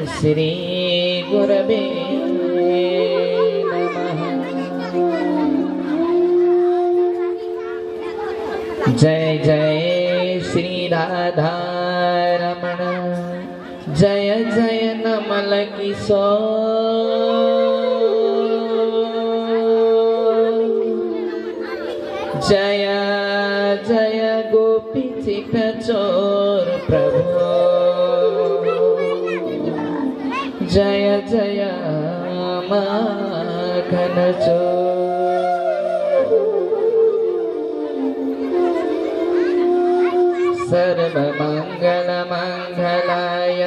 श्री गुरवे नमः। जय जय श्री राधा रमण, जय जय नमल किशोर, जय जय गोपी चित चोर प्रभु, जय जय माखन चोर। सर्वमंगल मंगलाय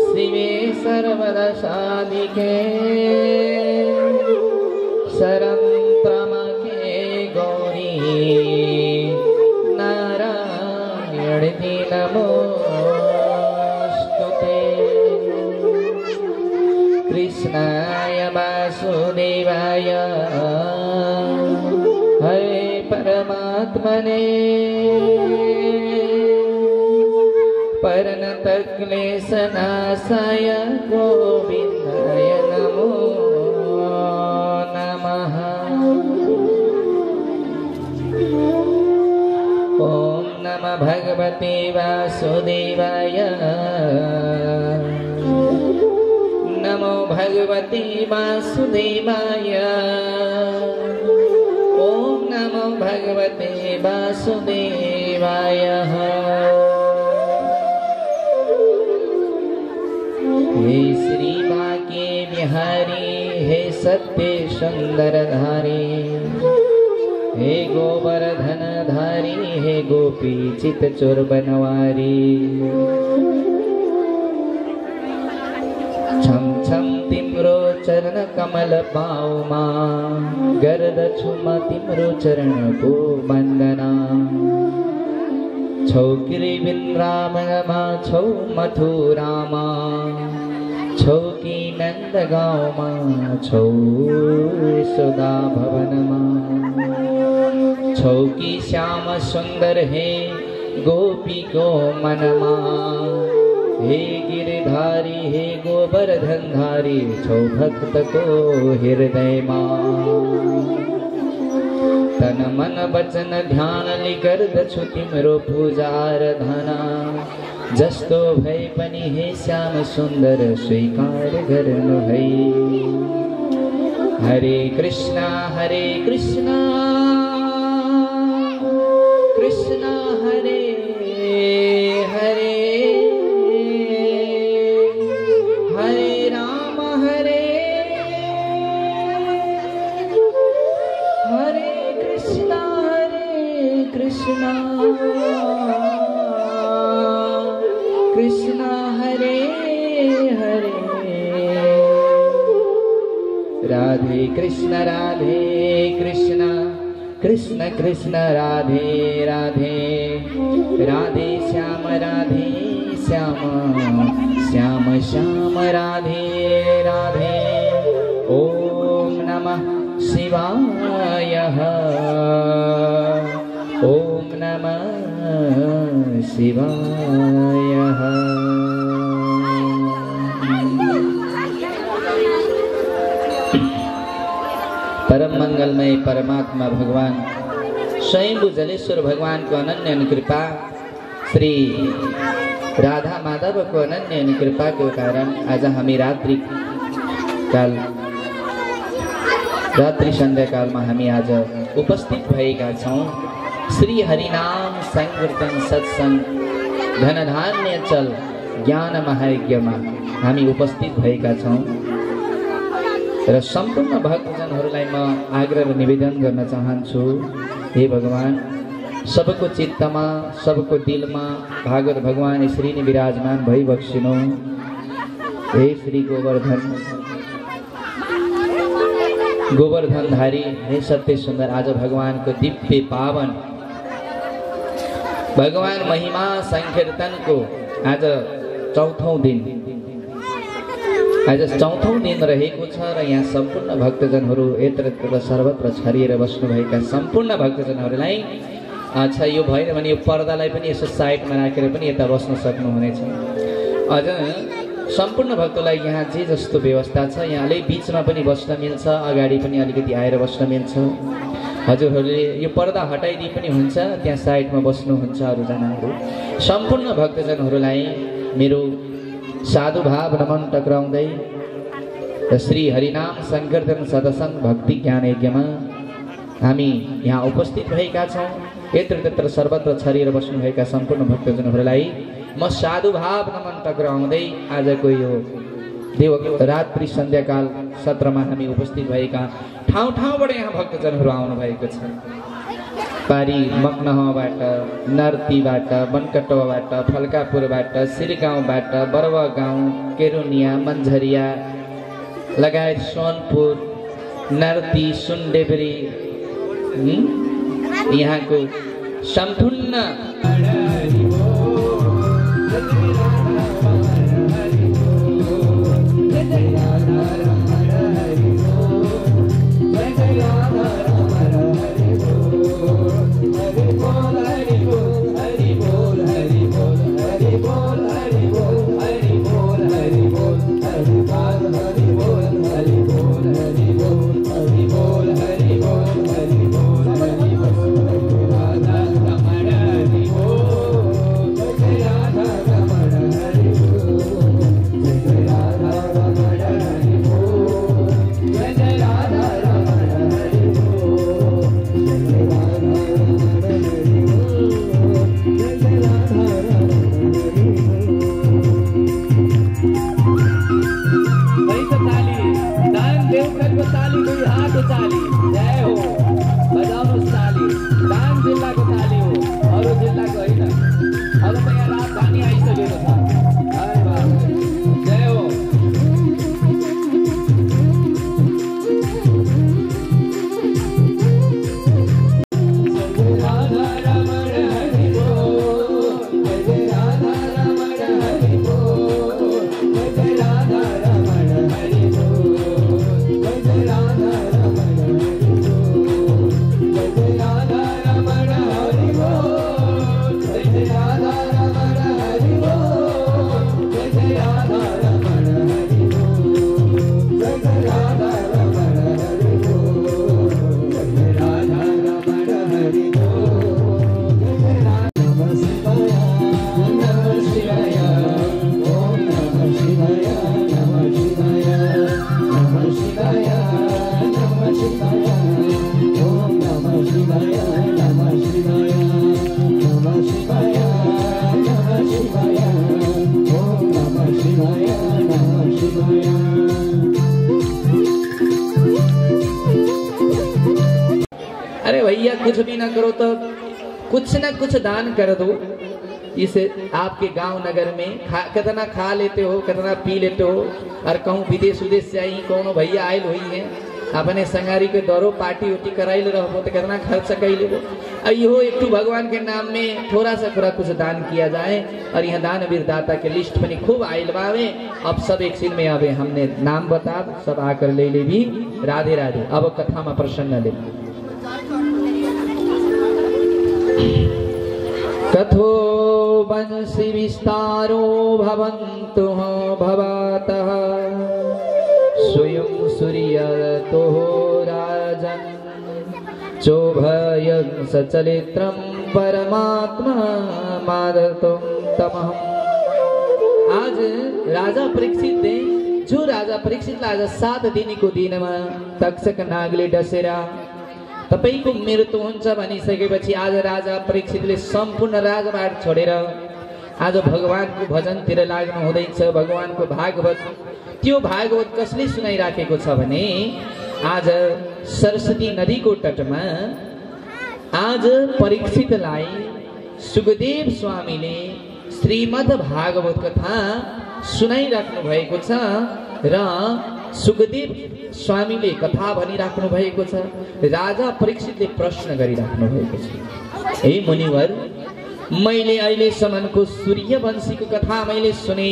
शिवे सर्वदशाधिके, शरण त्र्यंबके गौरी नारायणी नमोस्तुते। कृष्णाय वासुदेवाय हरे परमात्मने, परनत क्लेशनाशाय गोविन्दाय नमो नमः। ओम नमः भगवते वासुदेवाय, नमो भगवते वासुदेवाय, ओम नमो भगवते वासुदेवाय। हे श्री बांके बिहारी, हे सत्य सुंदर धारी, हे गोवर्धन धारी, हे गोपी चित चोर बनवारी। छम छम तिम्रो चरण कमल पाउमा, गर्दछु म तिम्रो चरण को वन्दना। छौ गिरि वृन्दावनमा, छौ मथुरामा, छौ कि नन्द गाउँमा, छौ यशोदा भवनमा। छौ कि श्याम सुन्दर हे गोपी को मनमा, हे गिरधारी हे गोवर्धन धारी, छौ भक्त को हृदय मां। तन मन वचन ध्यान लिकर दछु तिम्रो पूजार धना, जस्तो भई पनि हे श्याम सुन्दर स्वीकार गर्नु भई। हरे कृष्णा कृष्णा हरे हरे, हरे राम हरे कृष्णा कृष्णा हरे हरे। राधे कृष्ण कृष्ण कृष्ण राधे राधे, राधे श्याम श्याम श्याम राधे राधे। ओम नमः शिवाय, ओम नमः शिवाय। परम मंगलमय परमात्मा भगवान स्वयं जलेश्वर भगवान को अनन्य अनुकृपा, श्री राधा माधव को अनन्य अनुकृपा के कारण आज हामी रात्रि संध्या काल में हामी आज उपस्थित भएका छौं। श्री हरिनाम संकीर्तन सत्संग धनधान्य चल ज्ञान महायज्ञ में हामी उपस्थित भएका छौं र सम्पूर्ण भक्तजनहरूलाई म आग्रह र निवेदन गर्न चाहन्छु, हे भगवान सबको चित्तमा सबको दिलमा भागवत भगवान श्री ने विराजमान भई बक्सिनु। हे श्री गोवर्धनधारी, हे सत्य सुंदर, आज भगवान को दिव्य पावन भगवान महिमा संकीर्तन को आज चौथौं दिन रहेको छ र यहाँ सम्पूर्ण भक्तजनहरू यत्र सर्वत्र छरिएर बस्नुभएका सम्पूर्ण भक्तजनहरूलाई अच्छा यो भएन भने यो पर्दालाई पनि यसो साइडमा राखेर पनि यता बस्न सक्नुहुनेछ। अझ सम्पूर्ण भक्तलाई यहाँ जे जस्तो व्यवस्था छ यहाँले बीचमा पनि बस्न मिल्छ, अगाडि पनि अलिकति आएर बस्न मिल्छ। हजुरहरूले यो पर्दा हटाइदिए पनि हुन्छ, त्यहाँ साइडमा बस्नुहुन्छ अरूजनाहरू। सम्पूर्ण भक्तजनहरूलाई मेरो साधुभाव नमन टक्राउँदै श्री हरिनाम संकीर्तन सत्संग भक्ति ज्ञान यज्ञमा हामी यहाँ उपस्थित भएका छौँ। यत्र तत्र सर्वत्र छरिएर बस्नुभएका सम्पूर्ण भक्तजनहरूलाई म साधुभाव नमन टक्राउँदै आजको यो देव रात्रि सन्ध्याकाल सत्रमा हामी उपस्थित भएका ठाउँ ठाउँबाट यहाँ भक्तजनहरू आउनुभएको छ। पारी मकनहबाट, नर्तीबाट, बनकटोबाट, फल्कापुरबाट, सिरगाउँबाट, बरवा गाउँ, केरुनिया, मन्झरिया लगायत सोनपुर, नर्ती, सुनडेबरी यहाँको सम्पूर्ण कुछ भी ना करो तो कुछ ना कुछ दान कर दो। इसे आपके गांव नगर में कितना खा लेते हो, कितना पी लेते हो, और कहूँ विदेश विदेश से आई कौन भैया आयल हुई है अपने संगारी के दौरो पार्टी उटी कराइल रहो तो कितना खर्च कैले हो। यो एक भगवान के नाम में थोड़ा सा कुछ दान किया जाए। और यहाँ दान वीरदाता के लिस्ट पनि खूब आयल बावे। अब सब एक सीन में आवे, हमने नाम बता सब आकर ले ले भी। राधे राधे। अब कथा में प्रसन्न ले कथो वंशी विस्तारो भवन्तु भवतः स्वयं सूर्यतो राजन् चोभयं सचलित्रं परमात्मा मादतुं तमः। आज राजा परीक्षित ने जो राजा परीक्षित आज 7 दिन को दिन में तक्षक नागले डसेरा तपाईको मृत्यु हुन्छ भनिसकेपछि आज राजा परीक्षितले सम्पूर्ण राजभाट छोडेर आज भगवानको भजनतिर लाग्नु हुँदैछ। भगवानको भागवत, त्यो भागवत कसले सुनाइराखेको छ भने आज सरस्वती नदीको तटमा आज परीक्षितलाई सुखदेव स्वामीले श्रीमद् भागवत कथा सुनाइराख्नु भएको छ र सुखदेव स्वामीले कथा भनिराख्नु भएको छ। राजा परीक्षितले प्रश्न गरिराख्नु भएको छ, हे मुनिवर, मैले अहिलेसम्मको सूर्यवंशीको कथा मैले सुने,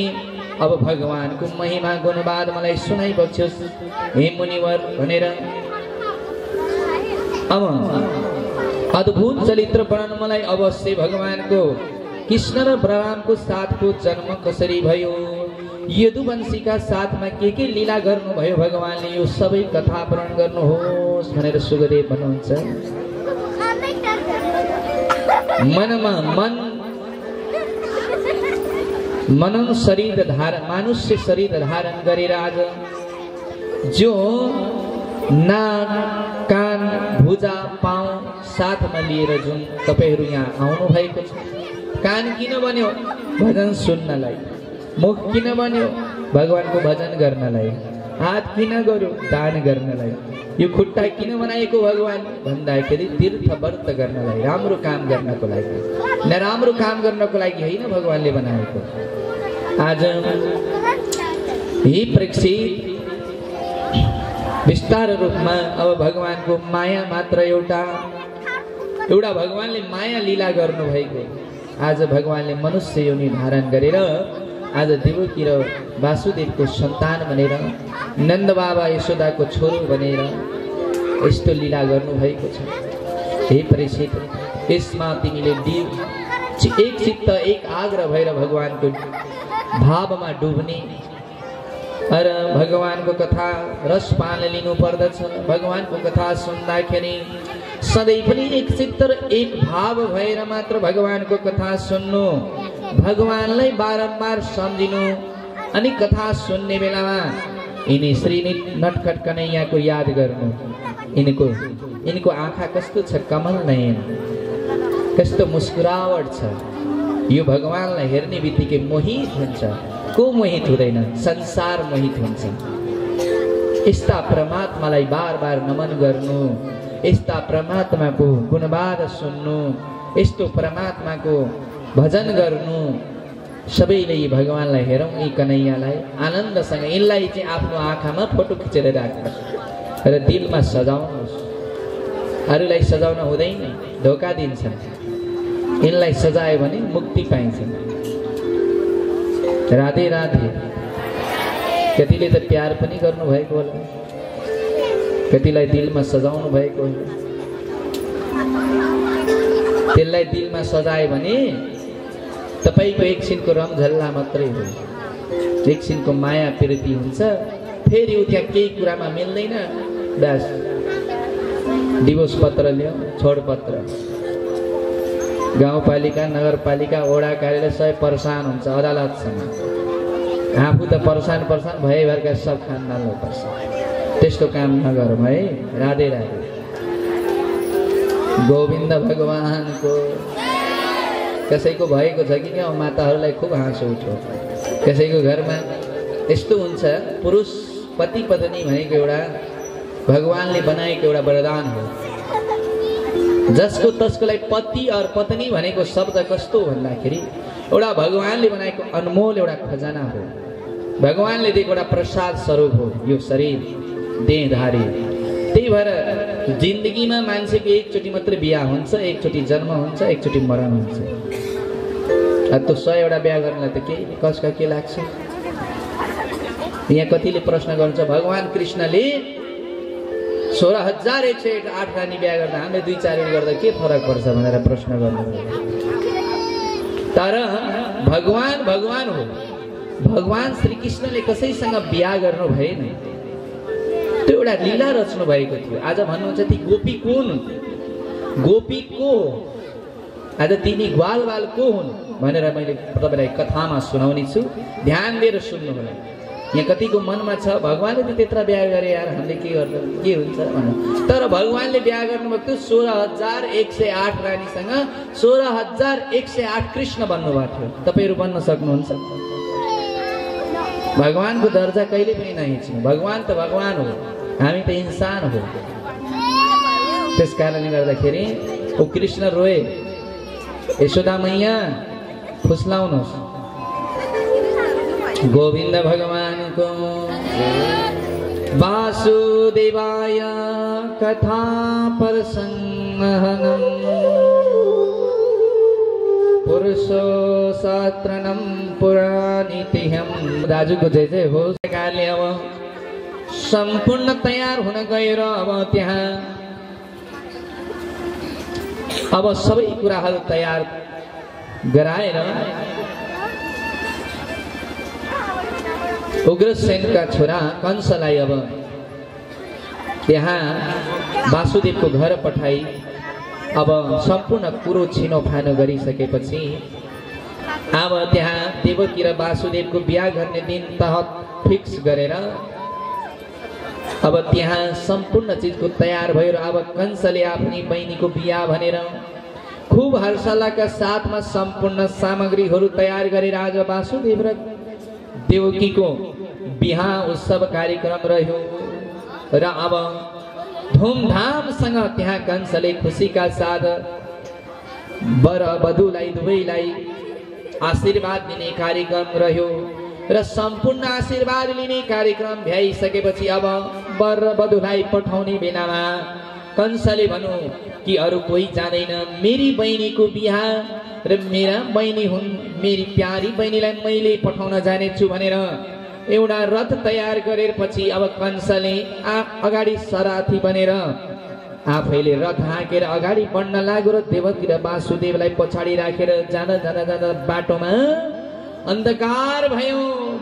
अब भगवानको महिमा गुणवाद मलाई सुनाइबक्स्योस् हे मुनिवर भनेर। अब अद्भुत चरित्र वर्णन मलाई अवश्य भगवानको कृष्ण र बलरामको साथको जन्म कसरी भयो, यदुवंशीका साथमा के लीला गर्नुभयो भगवानले यो सबै कथा वर्णन गर्नुहोस् भनेर सुखदेव भन्नुहुन्छ। मनमा मनन शरीर धारण मानुष्य शरीर धारण गरेर आज जो नाक कान भुजा पाउ साथमा लिएर जुन तपाईहरु यहाँ आउनु भएको छ। कान किन बन्यो? भजन सुन्नलाई। मुख किन बन्यो? भगवानको भजन गर्नलाई। हात किन गर्यो? दान गर्नलाई। यो खुट्टा किन बनाएको भगवान भन्दाखेरि तीर्थ व्रत गर्नलाई, राम्रो काम गर्नको लागि। नराम्रो काम गर्नको लागि हैन भगवानले बनाएको। आज ही परीक्षित विस्तार रूपमा अब भगवानको माया मात्र एउटा भगवानले माया लीला गर्नु भएको। आज भगवानले मनुष्य योनि धारण गरेर आज देवकी र वासुदेवको सन्तान बनेर नन्द बाबा यशोदाको छोरो बनेर यस्तो लीला गर्नु भएको छ। हे परीक्षित, यसमा तिमीले एक चित्त एक आग्रह भएर भगवानको भावमा डुब्ने र भगवानको कथा रसपान लिनु पर्दछ। भगवानको कथा सुन्दाखेरि सधैँ पनि एक चित्त र एक भाव भएर मात्र भगवानको कथा सुन्नु, भगवानलाई बारम्बार सम्झिनु। अनि कथा सुन्ने बेलामा यिनी श्री नटखट कन्हैयाको याद गर्नु। यिनको आँखा कस्तो छ, कमल नयन, कस्तो मुस्कुरावट छ। यो भगवानलाई हेर्ने बित्तिकै मोहित हुन्छ। को मोहित हुँदैन? संसार मोहित हुन्छ। यस्ता परमात्मालाई बार बार नमन गर्नु, यस्ता परमात्माको गुणवाद सुन्नु, यस्तो परमात्माको भजन गर्नु। सबैले यी भगवानलाई हेरौँ, यी कन्हैयालाई आनन्दसँग। यिनलाई चाहिँ आफ्नो आँखामा फोटो खिचेर राख्नु र दिलमा सजाउनुहोस्। अरूलाई सजाउन हुँदैन, धोका दिन्छन्। यिनलाई सजायो भने मुक्ति पाइन्छ। राधे राधे। कतिले त प्यार पनि गर्नु भएको होला, कतिलाई दिलमा सजाउनु भएको होला। त्यसलाई दिलमा सजायो भने तपाईको एकछिनको रमझल्ला मात्रै हो, एकछिनको माया प्रीति हुन्छ। फेरि उ त्यहाँ केही कुरामा मिल्दैन, बस डिभोर्स पत्र ल्याऊ, छोडपत्र। गाउँपालिका नगरपालिका वडा कार्यालय सबै परेशान हुन्छ अदालतसँग। आफू त परेशान भएभरका सब खानदानलाई पर्छ। त्यस्तो काम नगरौँ है। राधे राधे। गोविन्द भगवानको कसैको भएको छ कि क्या माताहरूलाई खुब हाँसो उठ्यो। कसैको घरमा यस्तो हुन्छ, पुरुष पति पत्नी भनेको एउटा भगवानले बनाएको एउटा वरदान हो। जसको तस्कोलाई पति और पत्नी भनेको शब्द कस्तो भन्दाखेरि एउटा भगवानले बनाएको अनमोल एउटा खजाना हो। भगवानले दिएको एउटा प्रसाद स्वरूप हो यो शरीर देहधारी। त्यही भएर जिन्दगीमा मान्छेको एकचोटि मात्रै बिहा हुन्छ, एकचोटि जन्म हुन्छ, एकचोटि मरण हुन्छ। त्यो 100 वटा बिहा गर्नलाई त केही कसका के लाग्छ? यहाँ कतिले प्रश्न गर्छ, भगवान कृष्णले 16,108 रानी बिहा गर्दा हामीले 2-4 गर्दा के फरक पर्छ भनेर प्रश्न गर्नु। तर भगवान हो। भगवान श्री कृष्णले कसैसँग बिहा गर्नु भएन, त्यो एउटा लीला रच्नु भएको थियो। आज भन्नुहुन्छ ती गोपी कुन, गोपी को हो, आज तिनी ग्वालवाल को हुन् भनेर मैले तपाईलाई कथामा सुनाउने छु। ध्यान दिएर सुन्नु होला। यहाँ कतिको मनमा छ भगवानले त त्यत्रा बिहा गरे यार, हामीले के गर्नु, के हुन्छ भन्नु। तर भगवानले बिहा गर्नुभएको थियो 16,108 रानीसँग। 16,108 कृष्ण बन्नुभएको थियो। तपाईहरु बन्न सक्नुहुन्छ? भगवानको दर्जा कहिले पनि नहिच्नु। भगवान त भगवान हो, हामी त इंसान हो। त्यसकारणले गर्दाखेरि ओ कृष्ण रोए, यशोदा मैया फुस्लाउनुहोस्। गोविन्द भगवानको वासुदेवाय कथा प्रसंहनम पुरुषो शास्त्रनम पुराणितिह्यम। दाजुको जय जय होस्। सरकारले अब सम्पूर्ण तयार हुन गएर अब त्यहाँ अब सबै कुराहरू तयार गराएर उग्रसेनका छोरा कंसलाई अब त्यहाँ वासुदेवको घर पठाई अब सम्पूर्ण कुरो छिनोफानो गरिसकेपछि अब त्यहाँ देवकी र वासुदेवको बिहा गर्ने दिन तह फिक्स गरेर अब त्यहाँ सम्पूर्ण चीजको तयार भयो र अब कंसले आफ्नी बहिनीको बिहा भनेर खूब हर्षोल्लासका साथमा सम्पूर्ण सामग्रीहरू तयार गरेर आज वासुदेव र देवकीको बिहा उत्सव कार्यक्रम रह्यो र अब धुमधामसँग त्यहाँ कंसले खुसीका साथ वर वधुलाई दुवैलाई आशीर्वाद दिने कार्यक्रम रह्यो र सम्पूर्ण आशीर्वाद लिने कार्यक्रम भ्याइसकेपछि अब वर वधुलाई पठाउने बेलामा कंसले भन्नु कि अरू कोही जाँदैन, मेरी बहिनीको बिहा र मेरा बहिनी हुन्, मेरी प्यारी बहिनीलाई मैले पठाउन जानेछु भनेर एउटा रथ तयार गरेपछि अब कंसले अगाडि सारथी बनेर आफैले रथ हाँकेर अगाडि बढ्न लाग्यो र देवकी र वासुदेवलाई पछाडि राखेर जाँदा जाँदा जाँदा बाटोमा अन्धकार भयो,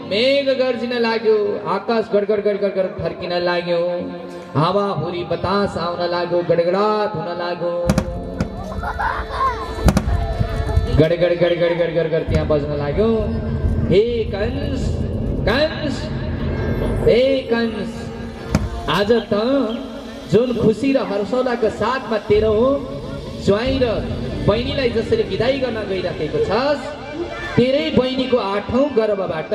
मेघ गर्जिन लाग्यो, आकाश गडगड गडगड गड फर्किन लाग्यो, हावा हुरी बतास आउन लाग्यो, गडगडाट हुन लाग्यो, गडगड गडगड गडगड गड त्यहाँ बज्न लाग्यो। हे कंस, कंस, हे कंस, आज त जुन खुसी र हर्षोल्लासका साथमा तेरो ज्वाइँ र बहिनीलाई जसरी विदाई गर्न गइराखेको छस्, तेरै बहिनीको 8औं गर्भबाट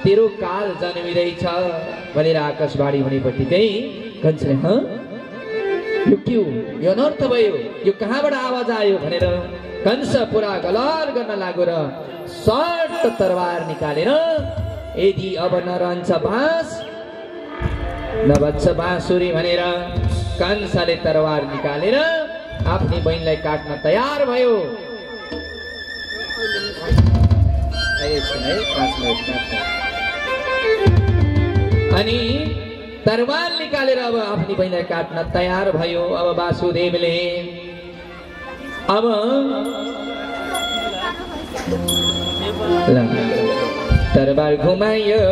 तेरो काल जन्मिँदैछ भनेर आकाशवाणी हुनेपट्टिकै कंसले यो के हो, यो अनर्थ भयो, यो कहाँबाट आवाज आयो भनेर कंस पुरा गलर गर्न लाग्यो र सर्ट तरवार निकालेर यदि अब नरहन्छ बाँस नबज्छ बाँसुरी भनेर कंसले तरवार निकालेर आफ्नी बहिनीलाई काट्न तयार भयो। अनि तरवार निकालेर अब आफ्नी बहिनीलाई काट्न तयार भयो। अब वासुदेवले अब तरबार घुमायो,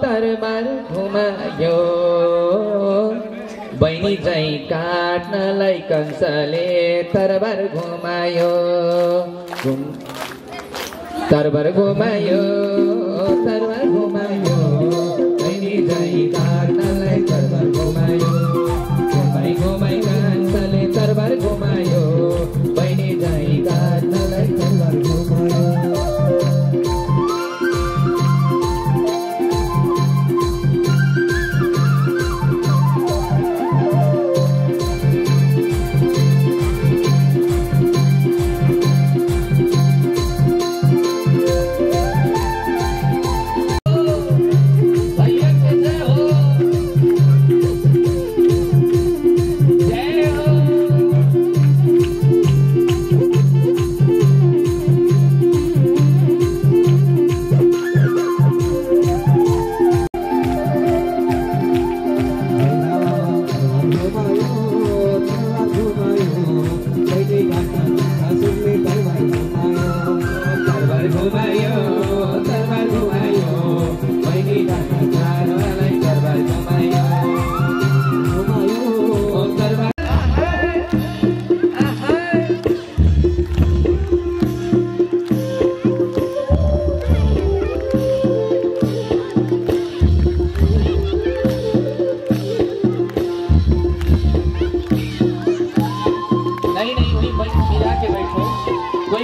तरबार घुमायो, बहिनी चाहिँ काट्नलाई कंसले तरबार घुमायो, तरबार घुमायो, तरबार घुमायो, बहिनी चाहिँ काट्नलाई तरबार घुमायो, घुमाई घुमाई कंसले तरबार घुमायो, बहिनी चाहिँ काट्नलाई तरबार घुमायो।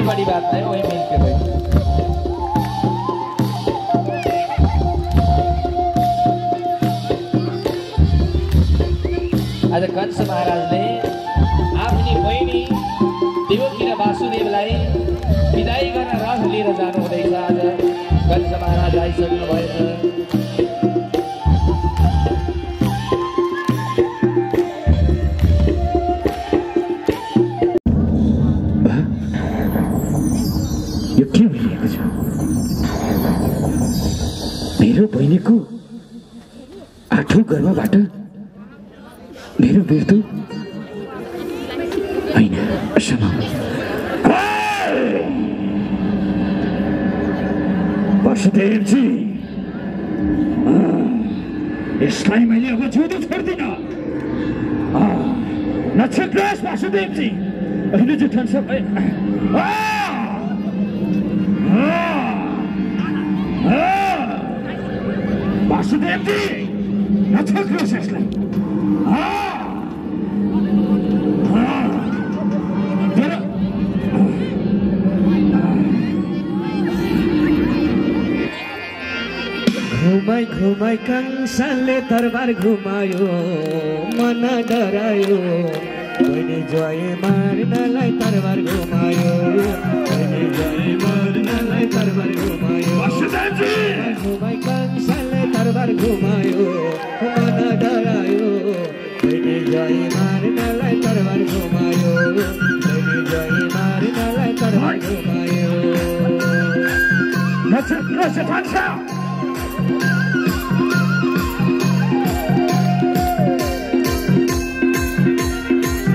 बड़ी बात नहीं, वही मिल के बैठो। आज कंस महाराजले आफ्नी बहिनी देवकी र वासुदेवलाई विदाई गर्न रथ लिएर जानु हुँदैछ। आज कंस महाराज आइसक्नु भएछ। मेरो बहिनीको 8औं गर्भबाट मेरो मृत्यु होइन, असम्भव। वासुदेवजी, यसलाई मैले अब जिउँदो छोड्दिनँ। नक्षत्रस वासुदेवजी, अहिले जेठन सब वासुदेवजी, नक्षत्रस यसलाई घुमाई घुमाई कंसले दरबार घुमायो, मन डरायो। बहिनी जय मार्नलाई दरबार घुमायो, बहिनी जय मार्नलाई दरबार घुमायो। घुमाई कंसले दरबार घुमायो, मन डरायो। बहिनी जय मार्नलाई दरबार घुमायो, बहिनी जय मार्नलाई दरबार घुमायो। नक्षत्र से भाषा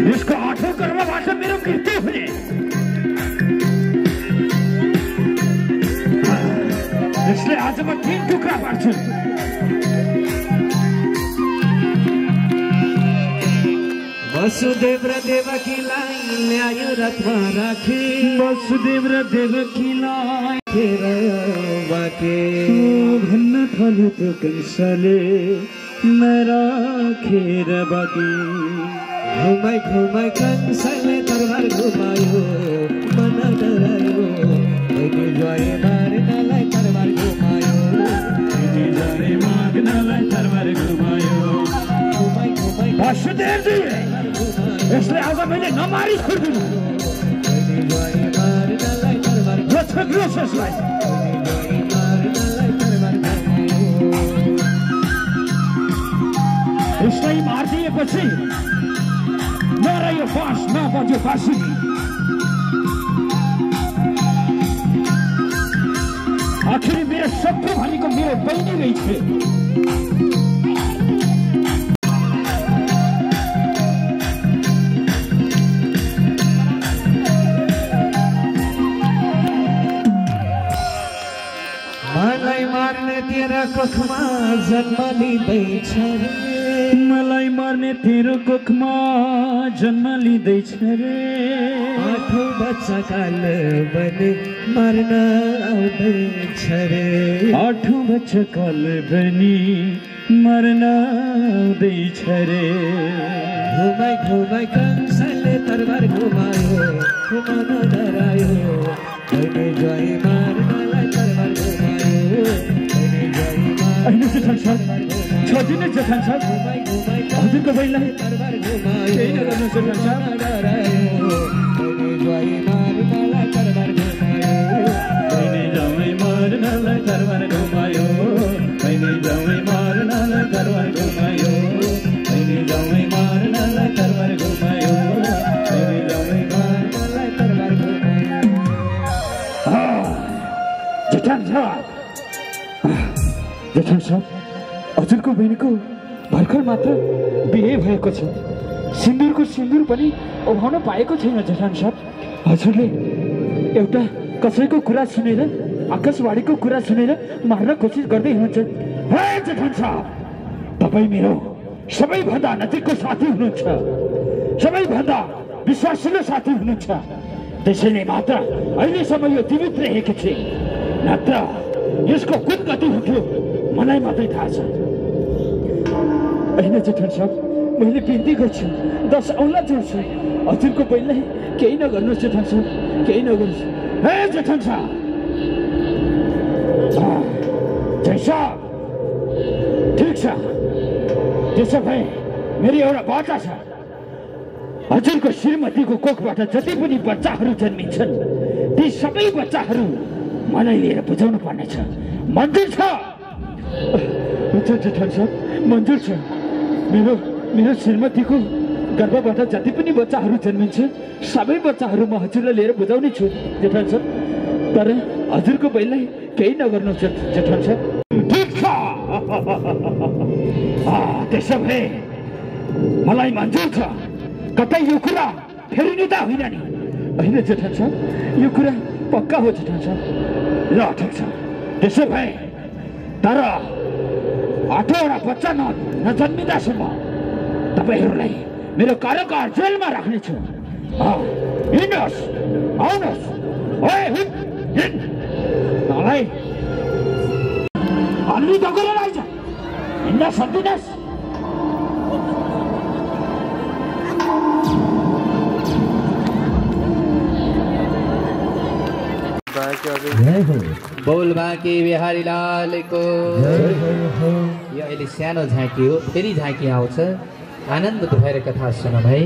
इसको आठों कर्म भाषा मेरो कीर्ति हुने। इसलिए आज म 3 टुक्रा पार्छु। वसुदेव र देवकीलाई ल्यायो रथमा राखी, वसुदेव र देवकीलाई खेर बाके। भन्न थाल्यो त्यो कंसले नराखेर बाके। घुमाई घुमाई कंसले दरबार घुमायो, मन डरायो। बहिनी जय मार्नलाई दरबार घुमायो, बहिनी जय मार्नलाई दरबार घुमायो। घुमाई घुमाई वासुदेवजी, यसले आज मैले नमारी छोड्दिनु। बहिनी जय मार्नलाई दरबार छोड्नुहोस् यसलाई। बहिनी जय मार्नलाई दरबार घुमायो। यसलाई मारिदिएपछि नरह्यो बाँस, नबज्यो बाँसुरी। आखिर मेरो शत्रु भनेको मेरो बहिनी नै थियो। मलाई मार्ने तेरा कोखमा जन्म लिँदैछ रे, मलाई मार्ने तेरो कोखमा जन्म लिँदैछ रे। आठौँ बच्चा काल बने मार्न आउँदैछ रे। आठौँ बच्चा काल बनी मर्न आउँदैछ रे। घुमाई घुमाई कंसले दरबार घुमायो, मन डरायो। बहिनी जय मार्नलाई दरबार घुमायो, बहिनी जय अहिले चाहिँ छ छोडिने जेठान छ। घुमाई घुमाई हजुरको बहिनीलाई दरबार घुमायो, केही नगर्नु जेठान छ। डरायो। बहिनी जय मार्नलाई दरबार घुमायो, बहिनी जमै मार्नलाई दरबार घुमायो, बहिनी जमै मार्नलाई दरबार घुमायो, बहिनी जमै मार्नलाई दरबार घुमायो, बहिनी जमै मार्नलाई दरबार घुमायो। जेठान साहब, जेठान साहब, हजुरको बहिनीको भर्खर मात्र बिहे भएको छ। सिन्दुरको सिन्दुर पनि ओभाउन पाएको छैन जेठान साहब। हजुरले एउटा कसैको कुरा सुनेर, आकाशवाणीको कुरा सुनेर मार्न कोसिस गर्दै हुनुहुन्छ। हे जेठान साहब, तपाईँ मेरो सबैभन्दा नजिकको साथी हुनुहुन्छ, सबैभन्दा विश्वासिलो साथी हुनुहुन्छ। त्यसैले मात्र अहिलेसम्म यो जीवित रहेको छु, नत्र यसको कुन गति हुन्थ्यो मलाई मात्रै थाहा छ। होइन जेठान साहब, मैले बिन्ती गर्छु, 10 औँला जोड्छु, हजुरको बहिनीलाई केही नगर्नुहोस् जेठान साहब, केही नगर्नुहोस्। हे जेठान साहब, जय साहब, ठिक छ। त्यसो भए मेरो एउटा बाचा छ। हजुरको श्रीमतीको कोखबाट जति पनि बच्चाहरू जन्मिन्छन्, ती सबै बच्चाहरू मलाई लिएर बुझाउनु पर्नेछ। मन्जुर छ? हुन्छ जेठान साहब, मन्जुर छ। मेरो श्रीमतीको गर्भबाट जति पनि बच्चाहरू जन्मिन्छ, सबै बच्चाहरू म हजुरलाई लिएर बुझाउने छु जेठान साहब। तर हजुरको बहिनीलाई केही नगर्नुहोस् जेठान साहब। ठिक छ। त्यसो भए मलाई मन्जुर छ। कतै यो कुरा फेरिने त होइन नि? होइन जेठान साहब, यो कुरा पक्का हो जेठान साहब। ल ठिक छ, त्यसो भए तर 8वटा बच्चा नजन्मिँदासम्म तपाईहरूलाई मेरो कारागार जेलमा राख्नेछु। हिँड्नुहोस्, आउनुहोस्। तँलाई हल्ली दगेर आइज, हिँड्न सक्दिनस्। बोल बाँके बिहारी लालको। यो अहिले सानो झाँकी हो, फेरि झाँकी आउँछ। आनन्द भएर कथा सुन भाइ।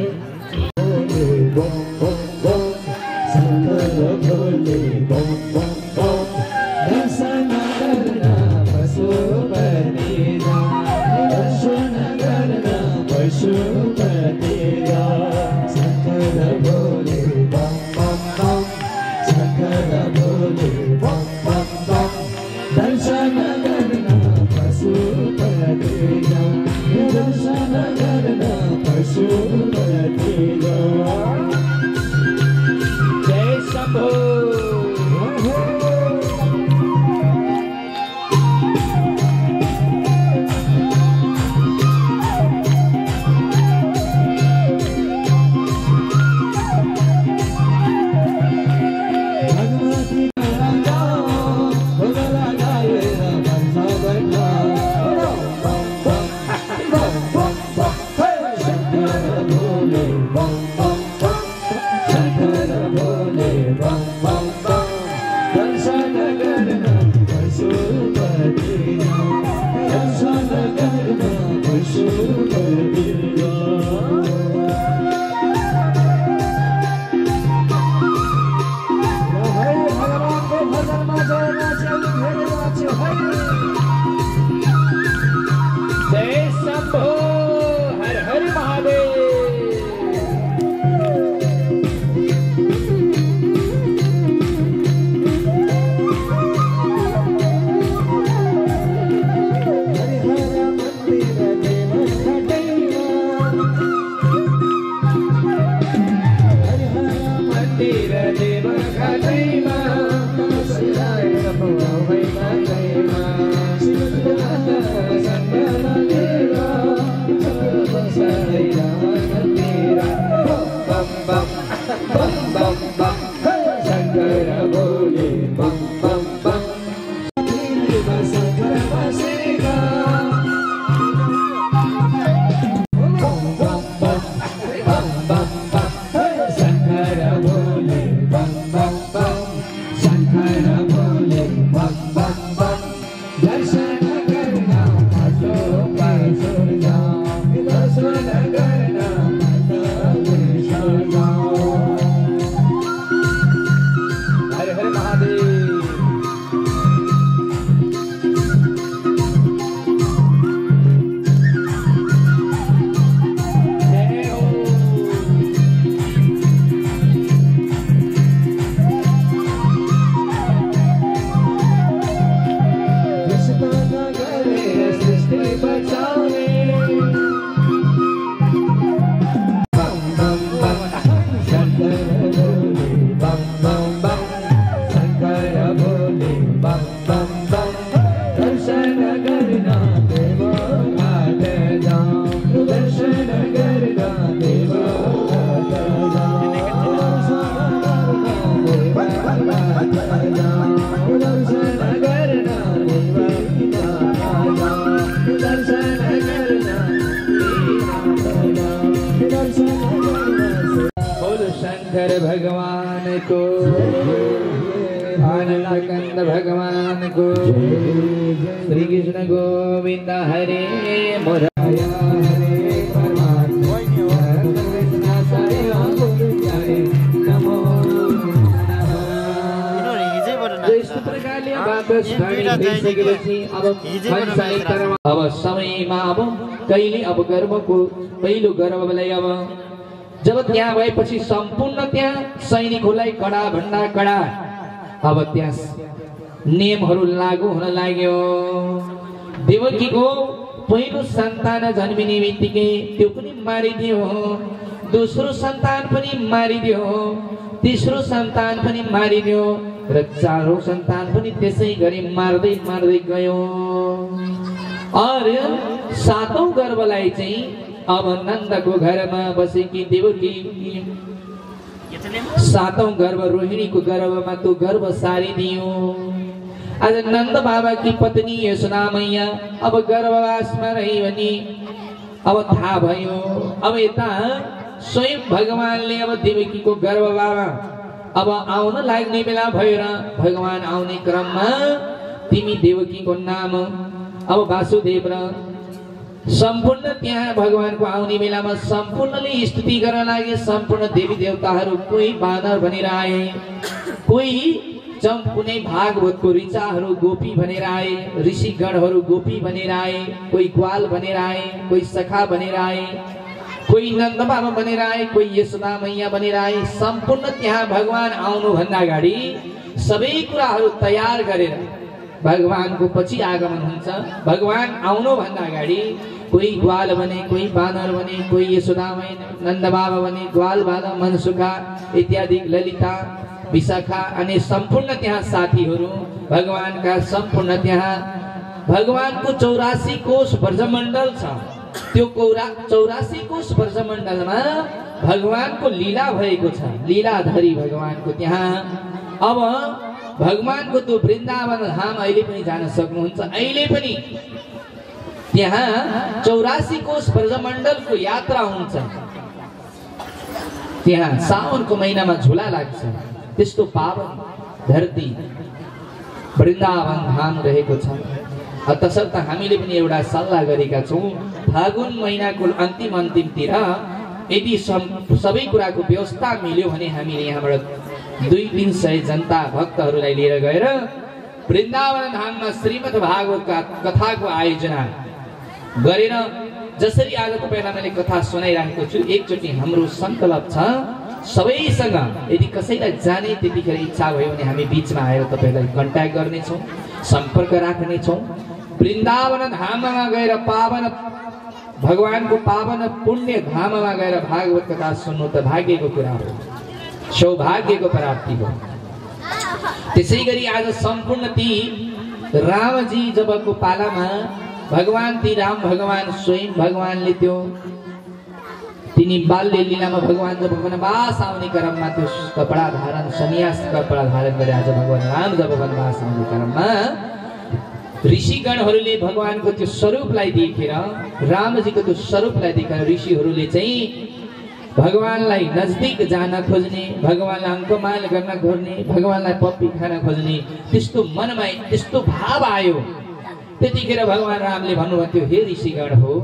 शंकर भगवान को, आनंद कंद भगवान को, श्री कृष्ण गोविंद हरे मुरारी हरे परमात्मा नमो अब समयमा अब कहिले अब गर्वको पहिलो गर्वलाई अब जब त्यहाँ भएपछि सम्पूर्ण त्यहाँ सैनिकहरूलाई कडा भन्दा कडा अब त्यहाँ नियमहरू लागू हुन लाग्यो। देवकीको पहिलो सन्तान जन्मिने बित्तिकै त्यो पनि मारिदियो, दोस्रो सन्तान पनि मारिदियो, तेस्रो सन्तान पनि मारिदियो र चारौं सन्तान पनि त्यसै गरी मार्दै मार्दै गयो। और सातौं गर्भलाई चाहिँ अब नन्दको घरमा बसेकी देवकी सातौं गर्भ रोहिणीको गर्भमा त्यो गर्भ सारिदियो। आज नन्द बाबा की पत्नी यशोदा मैया अब गर्भवासमा रही भनी अब थाहा भयो। अब यता स्वयं भगवानले अब देवकीको गर्भमा अब आउन लाग्ने बेला भयो र भगवान आउने क्रममा तिमी देवकीको नाम अब वासुदेव र सम्पूर्ण त्यहाँ भगवानको आउने बेलामा सम्पूर्णले स्तुति गर्न लागे। सम्पूर्ण देवी देवताहरू कोही बानर भनेर आए, कोही कुनै भागवतको ऋचाहरू गोपी भनेर आए, ऋषिगणहरू गोपी भनेर आए, कोही ग्वाल भनेर आए, कोही सखा भनेर आए, कोही नन्द बाबा भनेर आए, कोही यशोदा मैया भनेर आए। सम्पूर्ण त्यहाँ भगवान आउनुभन्दा अगाडि सबै कुराहरू तयार गरेर भगवानको पछि आगमन हुन्छ। भगवान आउनु भन्दा अगाडि कोही ग्वाल बने, कोही बानर बने, कोही यशोदा मैया नन्द बाबा बने, ग्वाल बाला मनसुखा इत्यादि ललिता विशाखा अनि सम्पूर्ण त्यहाँ साथीहरू भगवानका सम्पूर्ण त्यहाँ भगवानको 84 कोष ब्रजमण्डल छ। त्यो 84 कोष ब्रजमण्डलमा भगवानको लीला भएको छ। लीलाधरी भगवानको त्यहाँ अब भगवानको त्यो वृन्दावन धाम अहिले पनि जान सक्नुहुन्छ। अहिले पनि त्यहाँ 84 कोष ब्रजमण्डलको यात्रा हुन्छ। त्यहाँ साउनको महिनामा झुला लाग्छ। त्यस्तो पावन धरती वृन्दावन धाम रहेको छ। तसर्थ हामीले पनि एउटा सल्लाह गरेका छौँ, फागुन महिनाको अन्तिमतिर यदि सबै कुराको व्यवस्था मिल्यो भने हामीले यहाँबाट 200-300 जनता भक्तहरूलाई लिएर गएर वृन्दावन धाममा श्रीमद् भागवत कथाको आयोजना गरेर जसरी आज तपाईलाई मैले कथा सुनाइरहेको छु, एकचोटि हाम्रो संकल्प छ सबैसँग यदि कसैलाई जाने त्यतिखेर इच्छा भयो भने हामी बीचमा आएर तपाईलाई कन्ट्याक्ट गर्नेछौँ, सम्पर्क राख्नेछौँ। वृन्दावन धाममा गएर पावन भगवानको पावन पुण्य धाममा गएर भागवत कथा सुन्नु त भाग्यको कुरा हो, सौभाग्यको प्राप्ति हो। त्यसै गरी आज सम्पूर्ण ती रामजी जबको पालामा भगवान ती राम भगवान स्वयं भगवानले त्यो तिनी बाल्य लीलामा भगवान जब वनवास आउने क्रममा त्यो कपडा धारण सन्यास कपडा धारण गरे। आज भगवान राम जब वनवास आउने क्रममा ऋषिगणहरूले भगवानको त्यो स्वरूपलाई देखेर रामजीको त्यो स्वरूपलाई देखेर ऋषिहरूले चाहिँ भगवानलाई नजदिक जान खोज्ने, भगवानलाई अङ्कमाल गर्न खोज्ने, भगवानलाई पप्पी खान खोज्ने त्यस्तो मनमा त्यस्तो भाव आयो। त्यतिखेर भगवान रामले भन्नुभयो, हे ऋषिगण हो,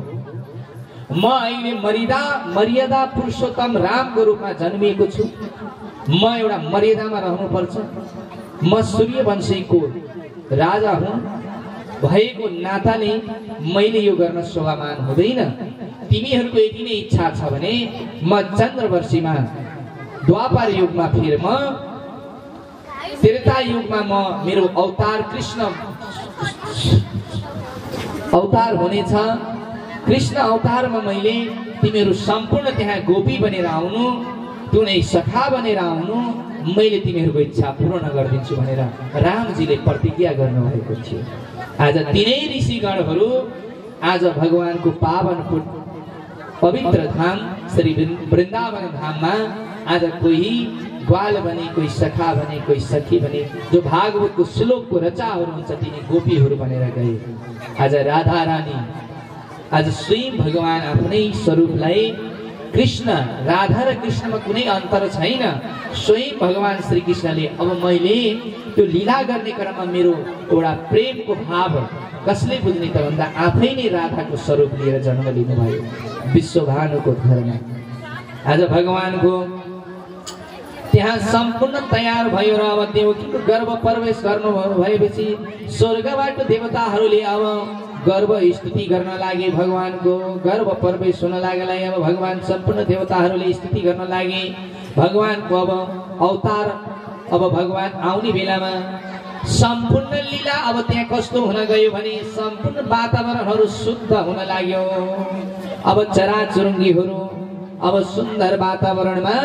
म अहिले मर्यादा पुरुषोत्तम रामको रूपमा जन्मिएको छु। म एउटा मर्यादामा रहनुपर्छ। म सूर्यवंशीको राजा हुँ भएको नाताले मैले यो गर्न शोभामान हुँदैन। तिमीहरूको यति नै इच्छा छ भने म चन्द्रवर्षीमा द्वापर युगमा फेर म त्रेता युगमा म मेरो अवतार कृष्ण अवतार हुनेछ। कृष्ण अवतारमा मैले तिमीहरू सम्पूर्ण त्यहाँ गोपी बनेर आउनु, कुनै सखा बनेर आउनु, मैले तिमीहरूको इच्छा पूर्ण गरिदिन्छु भनेर रामजीले प्रतिज्ञा गर्नुभएको थियो। आज तिनै ऋषिगणहरू आज भगवानको पावन पवित्र धाम श्री वृन्दावन धाममा आज कोही ग्वाल बने, कोही सखा बने, कोही सखी बने, जो भागवतको श्लोकको रचाहरू हुन्छ तिनी गोपीहरू बनेर गए। आज राधा रानी आज स्वयं भगवान आफ्नै स्वरूपलाई कृष्ण राधा र कृष्णमा कुनै अन्तर छैन। स्वयं भगवान श्री कृष्णले अब मैले त्यो लीला गर्ने क्रममा मेरो एउटा प्रेमको भाव कसले बुझ्ने त भन्दा आफै नै राधाको स्वरूप लिएर जन्म लिनुभयो विश्वभानुको घरमा। आज भगवानको त्यहाँ सम्पूर्ण तयार भयो र अब देवकीको गर्भ प्रवेश गर्नु भएपछि स्वर्गबाट देवताहरूले अब गर्भ स्तुति गर्न लागे। भगवानको गर्भ प्रवेश हुन लागेलाई अब भगवान सम्पूर्ण देवताहरूले स्तुति गर्न लागे। भगवानको अब अवतार अब भगवान आउने बेलामा सम्पूर्ण लीला अब त्यहाँ कस्तो हुन गयो भने सम्पूर्ण वातावरणहरू शुद्ध हुन लाग्यो। अब चराचुरुङ्गीहरू अब सुन्दर वातावरणमा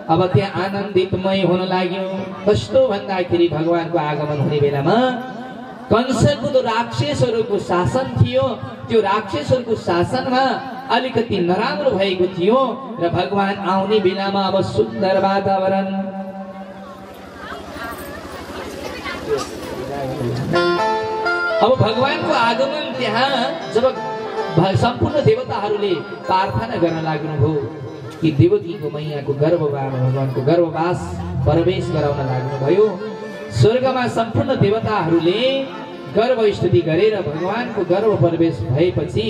अब त्यहाँ आनन्दितमय हुन लाग्यो। कस्तो भन्दाखेरि भगवानको आगमन हुने बेलामा कंसको तो राक्षसहरूको शासन थियो, त्यो राक्षसहरूको शासनमा अलिकति नराम्रो भएको थियो र भगवान आउने बेलामा अब सुन्दर वातावरण। अब भगवानको आगमन त्यहाँ जब सम्पूर्ण देवताहरूले प्रार्थना गर्न लाग्नुभयो कि देवकीको मैयाको गर्भमा भगवानको गर्भवास प्रवेश गराउन लाग्नुभयो। स्वर्गमा सम्पूर्ण देवताहरूले गर्भ स्तुति गरेर भगवानको गर्भ प्रवेश भएपछि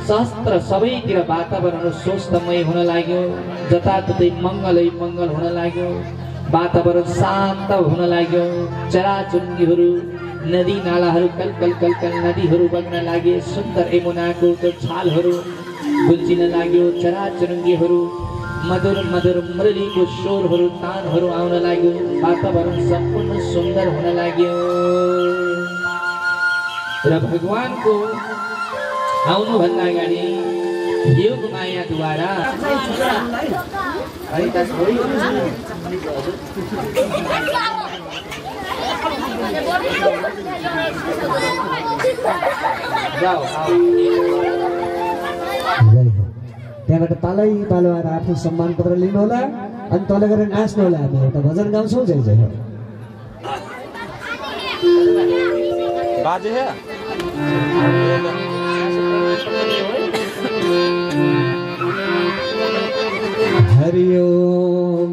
सहस्त्र सबैतिर वातावरण स्वस्थमय हुन लाग्यो। जताततै मङ्गलै मङ्गल हुन लाग्यो, वातावरण शान्त हुन लाग्यो। चराचुरुङ्गीहरू, नदी नालाहरू कलकल कलकल नदीहरू बग्न लागे। सुन्दर यमुनाको छालहरू गुल्जिन लाग्यो। चराचुरुङ्गीहरू मधुर मधुर मुरलीको स्वरहरू तानहरू आउन लाग्यो। वातावरण सम्पूर्ण सुन्दर हुन लाग्यो र भगवानको आउनुभन्दा अगाडि योग मायाद्वारा त्यहाँबाट पालै पालो आएर आफ्नो सम्मान पत्र लिनु होला अनि तल गएर नाच्नु होला। हामी एउटा भजन गाउँछौँ। जय जय हो। बाजे है हरिओम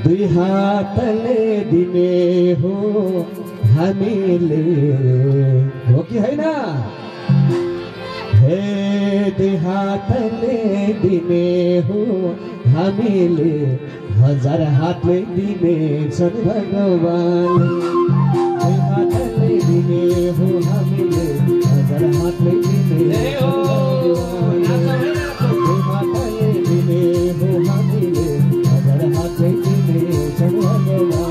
दुई हातले दिने हो हामीले, हो कि होइन? हे दुई हातले दिने हो हामीले, हजार हातले दिने छन् भगवान। दुई हातले दिने हो हामीले, हजार हातले दिने हो हामीले, हजार हातले दिने छन् भगवान।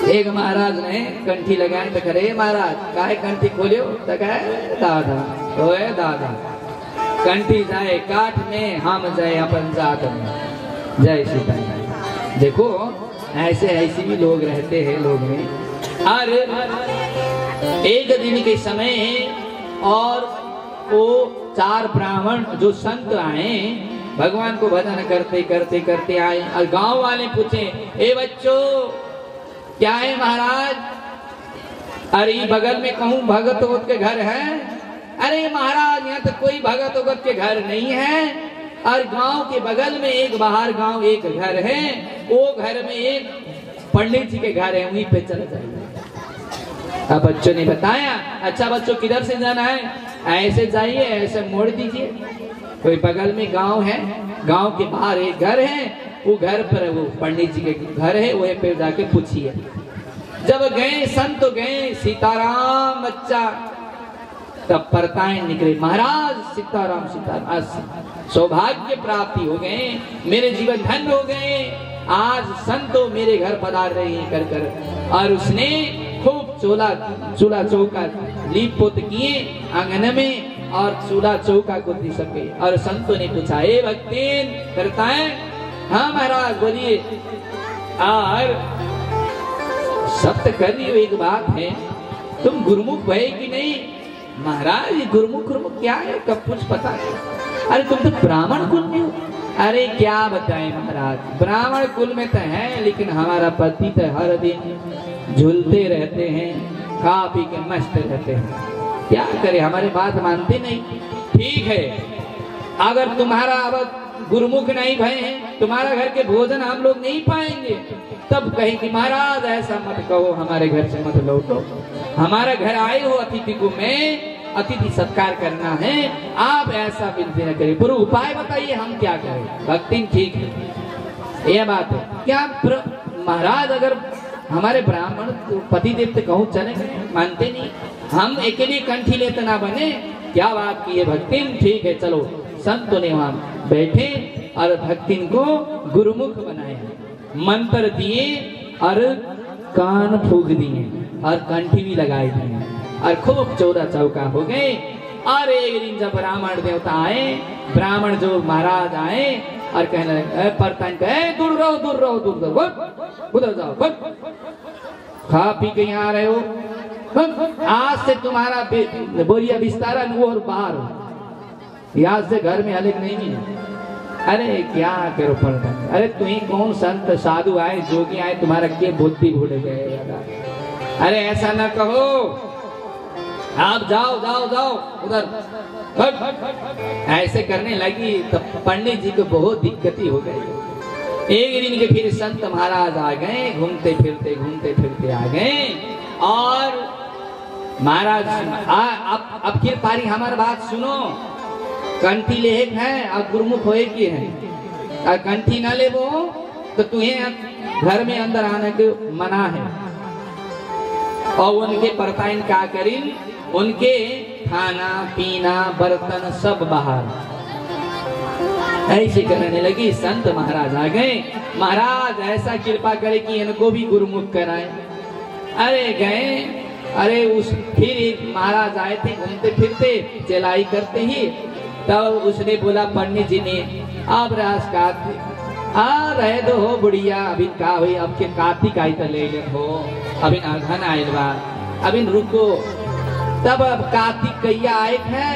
एक महाराज ने कंठी लगाए तो करे महाराज काहे कंठी खोलियो तो कहे दादा ओए दादा कंठी जाए काठ में हम जाए अपन जात में। जय सीता। देखो ऐसे ऐसे भी लोग रहते हैं लोग में। और एक दिन के समय और वो 4 ब्राह्मण जो संत आए भगवान को भजन करते करते करते आए और गांव वाले पूछे ए बच्चों क्या है महाराज? अरे बगल में कहूँ भगत ओगत के घर है। अरे महाराज यहाँ तो कोई भगत ओगत के घर नहीं है और गांव के बगल में एक बाहर गांव एक घर है, वो घर में एक पंडित जी के घर है, वहीं पे चले जाइए। अब बच्चों ने बताया अच्छा बच्चों किधर से जाना है? ऐसे जाइए, ऐसे मोड़ दीजिए। कोई बगल में गांव है, गांव के बाहर एक घर है, वो घर पर वो पंडित जी के घर है, वहीं पे जाके पूछिए। जब गए संत गए सीताराम बच्चा तब परताएं निकले महाराज सीताराम सीताराम सौभाग्य प्राप्ति हो गए, मेरे जीवन धन्य हो गए। आज संतो मेरे घर पधार रहे हैं कर कर। और उसने खूब चूल्हा चौका लीप पोत किए आंगन में और चूल्हा चौका को दी सके। और संतों ने पूछा हे भक्तिन करता है? हाँ महाराज बोलिए। और सत्य कर रही हो एक बात है, तुम गुरुमुख भय कि नहीं? महाराज ये गुरुमुख क्या है कब कुछ पता नहीं। अरे तुम तो ब्राह्मण कुल में हो। अरे क्या बताएं महाराज, ब्राह्मण कुल में तो है लेकिन हमारा पति तो हर दिन झूलते रहते हैं, खा पी के मस्त रहते हैं, क्या करे हमारी बात मानते नहीं। ठीक है अगर तुम्हारा अब गुरुमुख नहीं भय है, तुम्हारा घर के भोजन हम लोग नहीं पाएंगे, तब कहे कि महाराज ऐसा मत कहो, हमारे घर से मत लौटो, हमारा घर आए हो अतिथि को मैं अतिथि सत्कार करना है, आप ऐसा विनती न करिए, पर उपाय बताइए हम क्या करें। भक्ति ठीक है, यह बात है क्या महाराज, अगर हमारे ब्राह्मण पति देवते कहूँ चले मानते नहीं, हम अकेले कंठी लेते ना बने, क्या बात की है भक्ति ठीक है। चलो संतों ने वहां बैठे और भक्तिन को गुरुमुख बनाया, मंत्र दिए और कान फूक दिए और कंठी भी लगाई दिए और खूब चौरा चौका हो गए। और एक दिन जब ब्राह्मण देवता आए, ब्राह्मण जो महाराज आए और कहने लगे परतान कहे दूर रहो दूर रहो दूर रहो, उधर जाओ, खा पी के यहाँ रहे हो, आज से तुम्हारा बोरिया बिस्तारा और बाहर हो, यहाँ से घर में अलग नहीं है। अरे क्या करो पड़ता, अरे तुम्हें कौन संत साधु आए जोगी आए तुम्हारा के बुद्धि भूल गए। अरे ऐसा ना कहो, आप जाओ जाओ जाओ उधर, ऐसे करने लगी तो पंडित जी को बहुत दिक्कती हो गई। एक दिन के फिर संत महाराज आ गए, घूमते फिरते आ गए और महाराज अब फिर पारी हमारी बात सुनो, कंठी लेक है और गुरुमुख होए की है, और कंठी ना ले वो तो तुम्हें घर में अंदर आने के मना है। और उनके परताइन क्या करीन, उनके खाना पीना बर्तन सब बाहर, ऐसे करने लगी। संत महाराज आ गए, महाराज ऐसा कृपा करे कि इनको भी गुरुमुख कराए। अरे गए, अरे उस फिर एक महाराज आए थे घूमते फिरते चलाई करते ही, तब उसने बोला पंडित जी ने अब रास कार्तिक आ रहे दो हो बुढ़िया, अभी का हुई अब के कार्तिक आई तो ले हो, अभी अघन आयल बा, अभी रुको। तब अब कार्तिक कैया आए है,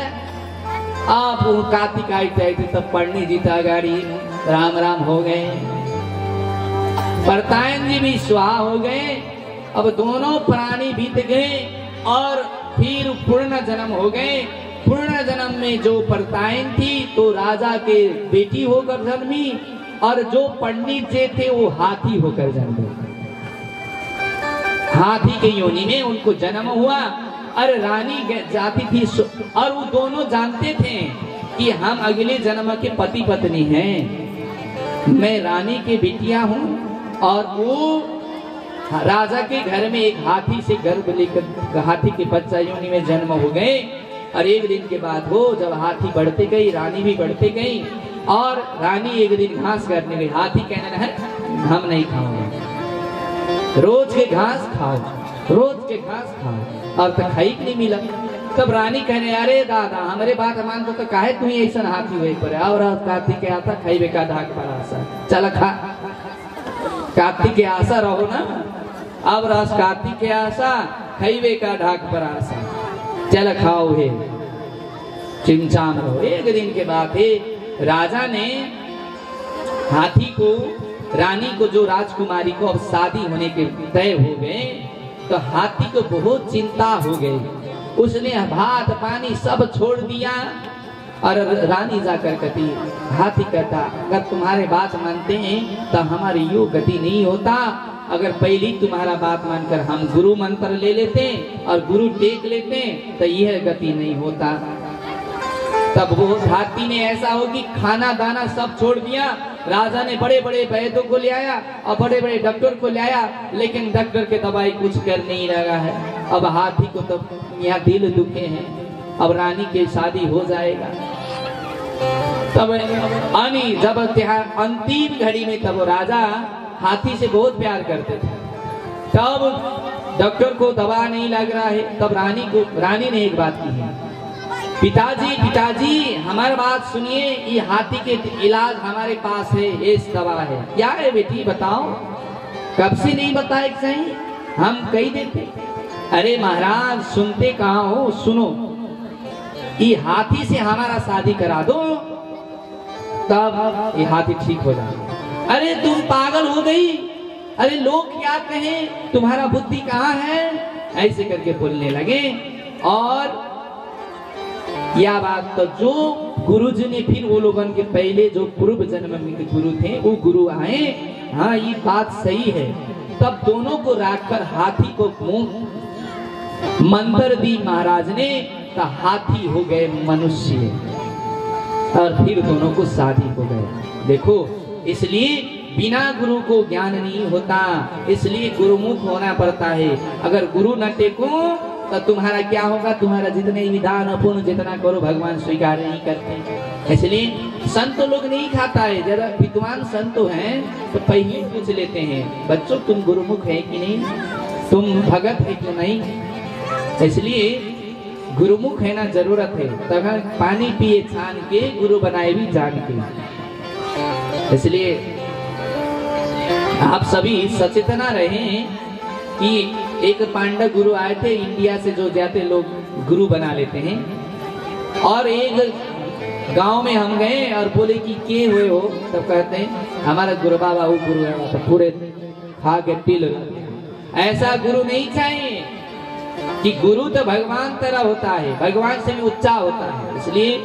आप वो कार्तिक आई थे तब पंडित जी था गाड़ी राम राम हो गए, परतायन जी भी स्वाहा हो गए। अब दोनों प्राणी बीत गए और फिर पूर्ण जन्म हो गए। पूर्ण जन्म में जो परतायन थी तो राजा के बेटी होकर जन्मी, और जो पंडित जी थे वो हाथी होकर जन्मे। हाथी के योनि में उनको जन्म हुआ। अरे रानी जाती थी और वो दोनों जानते थे कि हम अगले जन्म के पति पत्नी हैं, मैं रानी के बिटिया हूँ। और वो राजा के घर में एक हाथी से गर्भ लेकर हाथी के बच्चा योनि में जन्म हो गए। और एक दिन के बाद वो जब हाथी बढ़ते गई, रानी भी बढ़ते गई, और रानी एक दिन घास करने गई, हाथी कहने लगा हम नहीं खाओगे, रोज के घास खाओ, रोज के घास खाओ, और तो खाई नहीं मिला। तब रानी कहने अरे दादा हमारे बात मान तो काहे तू ऐसा हाथी हुए पर, और कार्तिक के आता खाइबे का धाक पर आशा, चल खा, कार्तिक के आशा रहो ना, अब रस कार्तिक के आशा खाइबे का ढाक पर आशा, चल खाओ है, चिमचाम रहो। एक दिन के बाद है राजा ने हाथी को, रानी को, जो राजकुमारी को अब शादी होने के तय हो गए, तो हाथी को बहुत चिंता हो गई। उसने भात पानी सब छोड़ दिया और रानी जाकर कहती, हाथी कहता अगर तुम्हारे बात मानते हैं तो हमारी यो गति नहीं होता, अगर पहली तुम्हारा बात मानकर हम गुरु मंत्र ले लेते और गुरु टेक लेते तो यह गति नहीं होता। तब वो हाथी ने ऐसा हो कि खाना दाना सब छोड़ दिया। राजा ने बड़े बड़े वैद्यों को ले आया और बड़े बड़े डॉक्टर को ले आया, लेकिन डॉक्टर के दवाई कुछ कर नहीं लगा है। अब हाथी को तो यहाँ दिल दुखे हैं, अब रानी की शादी हो जाएगा। तब जब अंतिम घड़ी में तब राजा हाथी से बहुत प्यार करते थे, तब डॉक्टर को दवा नहीं लग रहा है। तब रानी ने एक बात की है, पिताजी हमारी बात सुनिए, ये हाथी के इलाज हमारे पास है, ये दवा है। क्या है बेटी बताओ, कब से नहीं बताए सही, हम कही देते। अरे महाराज सुनते कहाँ हो, सुनो, ये हाथी से हमारा शादी करा दो तब ये हाथी ठीक हो जाए। अरे तुम पागल हो गई, अरे लोग क्या कहें, तुम्हारा बुद्धि कहाँ है, ऐसे करके बोलने लगे। और यह बात तो जो गुरुजी ने फिर वो लोगन के पहले जो पूर्व जन्म में के गुरु थे वो गुरु आए, हाँ ये बात सही है। तब दोनों को रखकर हाथी को मुंह मंत्र दी महाराज ने, तो हाथी हो गए मनुष्य, और फिर दोनों को शादी हो गए। देखो, इसलिए बिना गुरु को ज्ञान नहीं होता, इसलिए गुरुमुख होना पड़ता है। अगर गुरु न टेको तो तुम्हारा क्या होगा? तुम्हारा जितने विधान अपूर्ण जितना करो भगवान स्वीकार नहीं करते। इसलिए संत लोग नहीं खाता है। जरा विद्वान संत हैं तो पहले पूछ लेते हैं, बच्चों तुम गुरुमुख है कि नहीं, तुम भगत है कि नहीं। इसलिए गुरुमुख है ना जरूरत है। तब पानी पिए छान के, गुरु बनाए भी जान के। इसलिए आप सभी सचेतना रहें कि एक पांडव गुरु आए थे इंडिया से, जो जाते लोग गुरु बना लेते हैं। और एक गांव में हम गए और बोले कि के हुए हो, तब कहते हैं हमारा गुरु बाबा वो गुरु है, तो पूरे खा के टिल। ऐसा गुरु नहीं चाहिए कि गुरु तो भगवान तरह होता है, भगवान से भी ऊंचा होता है। इसलिए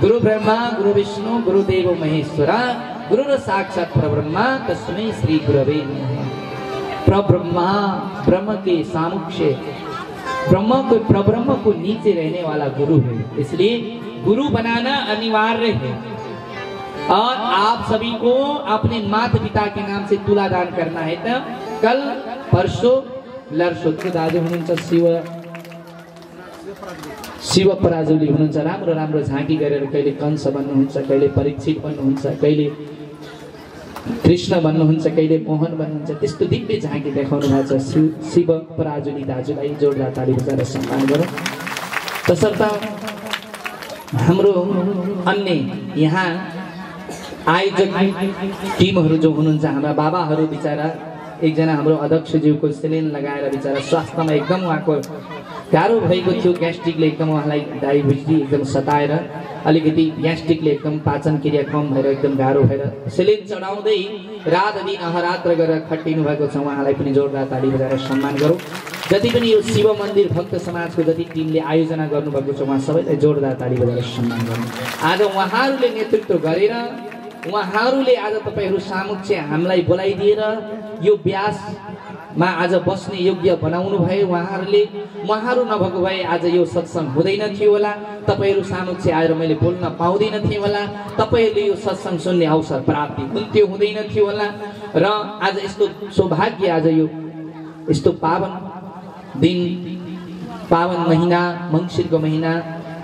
गुरु ब्रह्मा गुरु विष्णु गुरुदेव महेश्वरा गुरु साक्षात परब्रह्मा तस्मै श्री गुरवे नमः। परब्रह्मा ब्रह्म के सामुख्य, परब्रह्म को नीचे रहने वाला गुरु है। इसलिए गुरु बनाना अनिवार्य है। और आप सभी को अपने माता पिता के नाम से तुला दान करना है। तो कल परसों लरसोत्र दाजु हुनुहुन्छ, शिव पराजुली हुनुहुन्छ, राम्रो राम्रो झाँकी गरेर कहिले कंस बन्नुहुन्छ, कहिले परीक्षित बन्नुहुन्छ, कहिले कृष्ण बन्नुहुन्छ, कहिले मोहन बन्नुहुन्छ। त्यस्तो दिव्य झाँकी देखाउनु भएको छ शिव पराजुली दाजुलाई जोरदार ताली बजाएर सम्मान गरौँ। तसर्थ हाम्रो अन्य यहाँ आयोजक टिमहरू जो हुनुहुन्छ, हाम्रा बाबाहरू बिचारा, एकजना हाम्रो अध्यक्षज्यूको सेलेन लगाएर बिचारा स्वास्थ्यमा एकदम उहाँको गाह्रो भएको थियो। ग्यास्ट्रिकले एकदम उहाँलाई डायबिटिज एकदम सताएर, अलिकति ग्यास्ट्रिकले एकदम पाचन क्रिया कम भएर एकदम गाह्रो भएर सेलेन चढाउँदै रात दिन अहरात्र गरेर खटिनु भएको छ। उहाँलाई पनि जोरदार ताली बजाएर सम्मान गरौँ। जति पनि यो शिव मन्दिर भक्त समाजको जति टिमले आयोजना गर्नुभएको छ, उहाँ सबैलाई जोरदार ताली बजाएर सम्मान गरौँ। आज उहाँहरूले नेतृत्व गरेर, उहाँहरूले आज तपाईहरू सामुख्य हामीलाई बोलाइदिएर यो व्यासमा आज बस्ने योग्य बनाउनु भयो। उहाँहरू नभएको भए आज यो सत्संग हुँदैन थियो होला, तपाईहरू सामुख्य आएर मैले बोल्न पाउँदैन थिएँ होला, तपाईहरूले यो सत्संग सुन्ने अवसर प्राप्ति हुँदैन थियो होला। र आज यस्तो सौभाग्य, आज यो यस्तो पावन दिन, पावन महिना, मङ्सिरको महिना,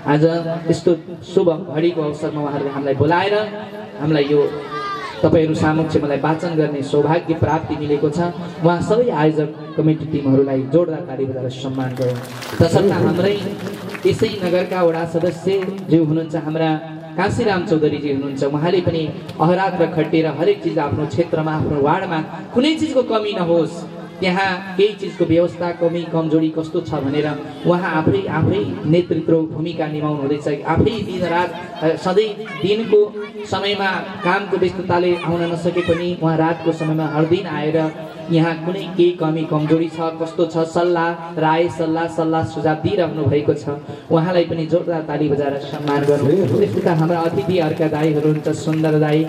आज यस्तो शुभ घडीको अवसरमा उहाँहरूले हामीलाई बोलाएर हामीलाई यो तपाईहरू सामुख्य मलाई वाचन गर्ने सौभाग्य प्राप्ति मिलेको छ। उहाँ सबै आयोजक कमिटी टिमहरूलाई जोरदार ताली बजाएर सम्मान गरौँ। तसर्थ हाम्रै यसै नगरका वडा सदस्य जो हुनुहुन्छ, हाम्रा काशीराम चौधरीजी हुनुहुन्छ, उहाँले पनि अहरात्र खटेर हरेक चिज आफ्नो क्षेत्रमा, आफ्नो वार्डमा कुनै चिजको कमी नहोस्, त्यहाँ केही चिजको व्यवस्था कमी कमजोरी कस्तो छ भनेर उहाँ आफै नेतृत्व भूमिका निभाउनु हुँदैछ। आफै दिनरात सधैँ दिनको समयमा कामको व्यस्तताले आउन नसके पनि उहाँ रातको समयमा हर दिन आएर यहाँ कुनै केही कमी कमजोरी छ, कस्तो छ, सल्लाह राय सल्लाह सुझाव दिइरहनु भएको छ। उहाँलाई पनि जोरदार ताली बजाएर सम्मान गर्नु। त्यस्तै हाम्रा अतिथिहरूका दाईहरू हुनुहुन्छ, सुन्दर दाई,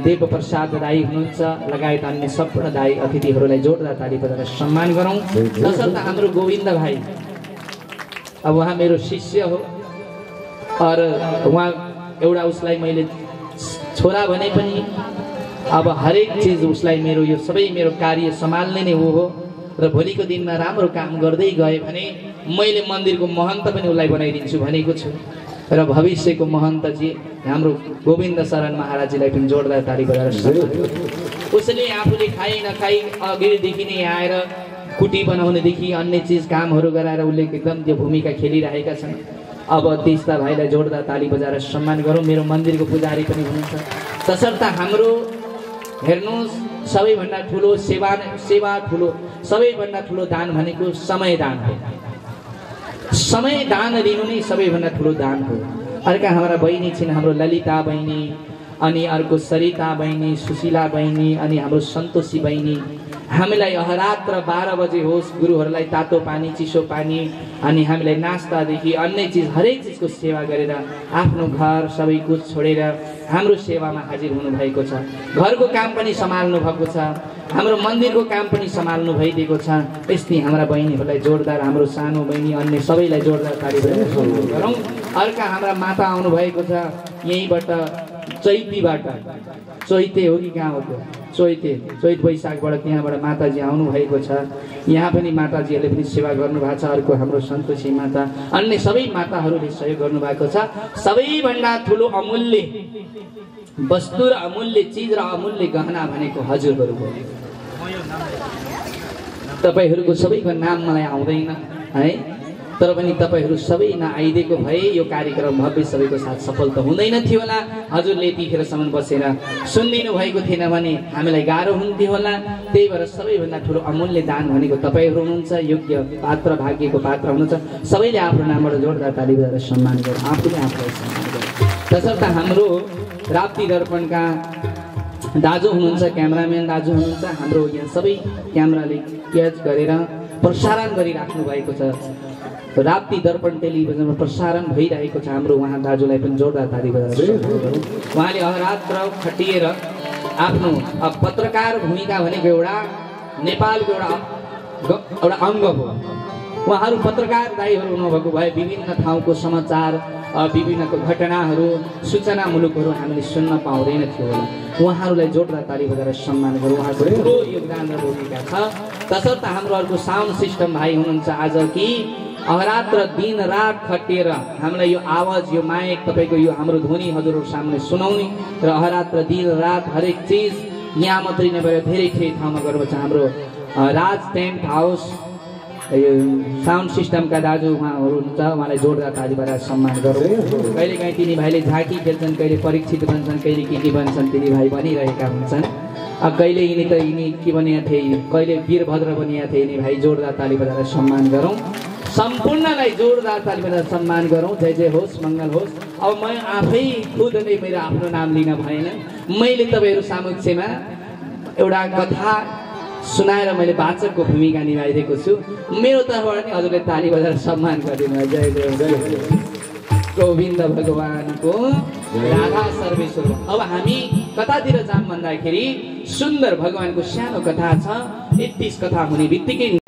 देव प्रसाद दाई हुनुहुन्छ, लगायत अन्य सम्पूर्ण दाई अतिथिहरूलाई जोरदार ताली बजाएर सम्मान गरौँ। तसर्थ हाम्रो गोविन्द भाइ, अब उहाँ मेरो शिष्य हो और उहाँ एउटा उसलाई मैले छोरा भने पनि अब हरेक चीज उसलाई मेरो यो सबै मेरो कार्य सम्हाल्ने नै हो र भोलिको दिनमा राम्रो काम गर्दै गए भने मैले मन्दिरको महन्त पनि उसलाई बनाइदिन्छु भनेको छु। र भविष्यको महन्त चाहिँ हाम्रो गोविन्द शरण महाराजजीलाई पनि जोरदार ताली बजाएर उसले आफूले खाइ नखाइ अघिदेखि नै आएर कुटी बनाउनेदेखि अन्य चीज कामहरू गराएर उसले एकदम त्यो भूमिका खेलिरहेका छन्। अब त्यस्ता भाइलाई जोरदार ताली बजाएर सम्मान गरौँ। मेरो मन्दिरको पुजारी पनि हुनुहुन्छ। तसर्थ हाम्रो हेर्नुहोस्, सबैभन्दा ठुलो सेवा ठुलो, सबैभन्दा ठुलो दान भनेको समय दान हो। समय दान दिनु नै सबैभन्दा ठुलो दान हो। अर्का हाम्रा बहिनी छिन्, हाम्रो ललिता बहिनी, अनि अर्को सरिता बहिनी, सुशीला बहिनी, अनि हाम्रो सन्तोषी बहिनी, हामीलाई अहरात्र 12 बजे होस् गुरुहरूलाई तातो पानी चिसो पानी अनि हामीलाई नास्तादेखि अन्य चिज हरेक चिजको सेवा गरेर आफ्नो घर सबै कुछ छोडेर हाम्रो सेवामा हाजिर हुनुभएको छ। घरको काम पनि सम्हाल्नु भएको छ, हाम्रो मन्दिरको काम पनि सम्हाल्नु भइदिएको छ। त्यस्तै हाम्रा बहिनीहरूलाई जोरदार, हाम्रो सानो बहिनी अन्य सबैलाई जोरदार ताली बजाएर स्वागत गरौँ। अर्का हाम्रा माता आउनुभएको छ यहीँबाट, चैतीबाट। चैते हो कि कहाँ हो त्यो? चैत वैशाखबाट त्यहाँबाट माताजी आउनुभएको छ। यहाँ पनि माताजीहरूले पनि सेवा गर्नुभएको छ। अर्को हाम्रो सन्तोषी माता, अन्य सबै माताहरूले सहयोग गर्नुभएको छ। सबैभन्दा ठुलो अमूल्य वस्तु र अमूल्य चिज र अमूल्य गहना भनेको हजुरहरू हो। तपाईँहरूको सबैको नाम मलाई आउँदैन है, तर पनि तपाईँहरू सबै नआइदिएको भए यो कार्यक्रम भव्य सबैको साथ सफल त हुँदैन थियो होला। हजुरले यतिखेरसम्म बसेर सुनिदिनु भएको थिएन भने हामीलाई गाह्रो हुन्थ्यो होला। त्यही भएर सबैभन्दा ठुलो अमूल्य दान भनेको तपाईँहरू हुनुहुन्छ, योग्य पात्र भाग्यको पात्र हुनुहुन्छ। सबैले आफ्नो नामबाट जोरदार ताली बजाएर सम्मान गरौँ, आफूले आफूलाई सम्मान गरौँ। तसर्थ हाम्रो राप्ती दर्पणका दाजु हुनुहुन्छ, क्यामेराम्यान दाजु हुनुहुन्छ, हाम्रो यहाँ सबै क्यामेराले क्याच गरेर प्रसारण गरिराख्नु भएको छ। राप्ती दर्पण टेलिभिजनमा प्रसारण भइरहेको छ। हाम्रो उहाँ दाजुलाई पनि जोरदार ताली बजाएर उहाँले अहरात्र खटिएर आफ्नो पत्रकार भूमिका भनेको एउटा नेपालको एउटा अङ्ग हो। उहाँहरू पत्रकार दाइहरू हुनुभएको भए विभिन्न ठाउँको समाचार, विभिन्न घटनाहरू, सूचनामूलकहरू हामीले सुन्न पाउँदैन थियो होला। उहाँहरूलाई जोरदार ताली बजाएर सम्मान गरौँ। उहाँको ठुलो योगदान र भूमिका छ। तसर्थ हाम्रो अर्को साउन्ड सिस्टम भाइ हुनुहुन्छ आज कि अहरात्र दिन रात खटिएर हामीलाई यो आवाज, यो माइक, तपाईँको यो हाम्रो ध्वनि हजुरहरू सामने सुनाउने र अहरात्र दिन रात हरेक चिज यहाँ मात्रै नभएर धेरै ठाउँमा गर्नुपर्छ। हाम्रो राज टेन्ट हाउस यो साउन्ड सिस्टमका दाजु उहाँहरू हुनुहुन्छ, उहाँलाई जोरदार ताली बजाएर सम्मान गरौँ। कहिलेकाहीँ तिनी भाइले झाँकी खेल्छन्, कहिले परीक्षित बन्छन्, कहिले के बन्छन्, तिनी भाइ भनिरहेका हुन्छन्। कहिले यिनी त यिनी के बनिया थिए, कहिले वीरभद्र बनिया थिए। यिनी भाइ जोरदार ताली बजाएर सम्मान गरौँ। सम्पूर्णलाई जोरदार ताली बजाएर सम्मान गरौँ। जय जय होस्, मङ्गल होस्। अब म आफै खुद नै मेरो आफ्नो नाम लिन भएन, मैले तपाईँहरू समक्षमा एउटा कथा सुनाएर मैले वाचकको भूमिका निभाइदिएको छु। मेरो तर्फबाट नि हजुरले ताली बजाएर सम्मान गरिदिनु। जय जय जय गोविन्द भगवानको राधा सर्वेश्वर। अब हामी कतातिर जाम भन्दाखेरि सुन्दर भगवानको सानो कथा छ। 31 कथा हुने बित्तिकै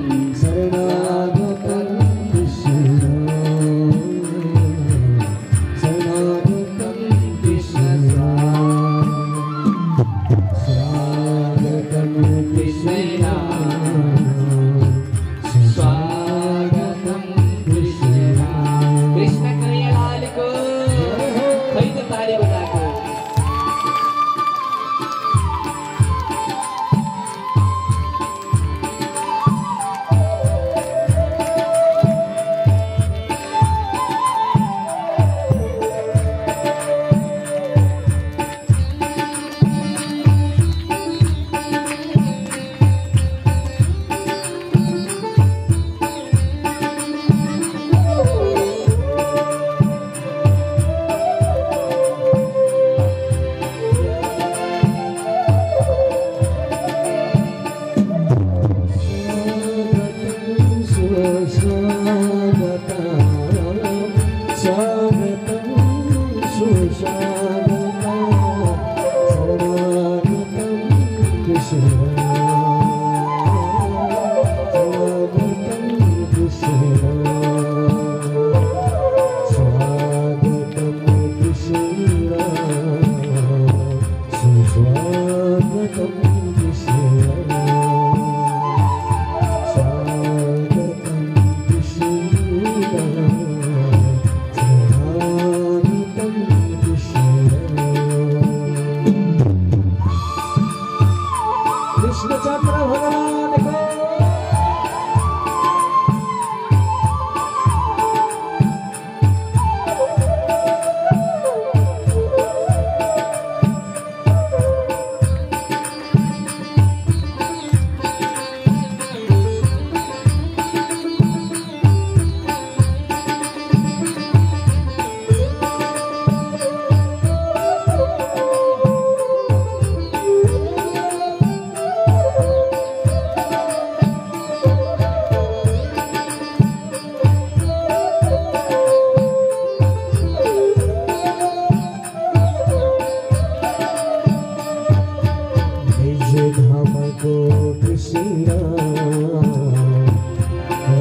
कृष्ण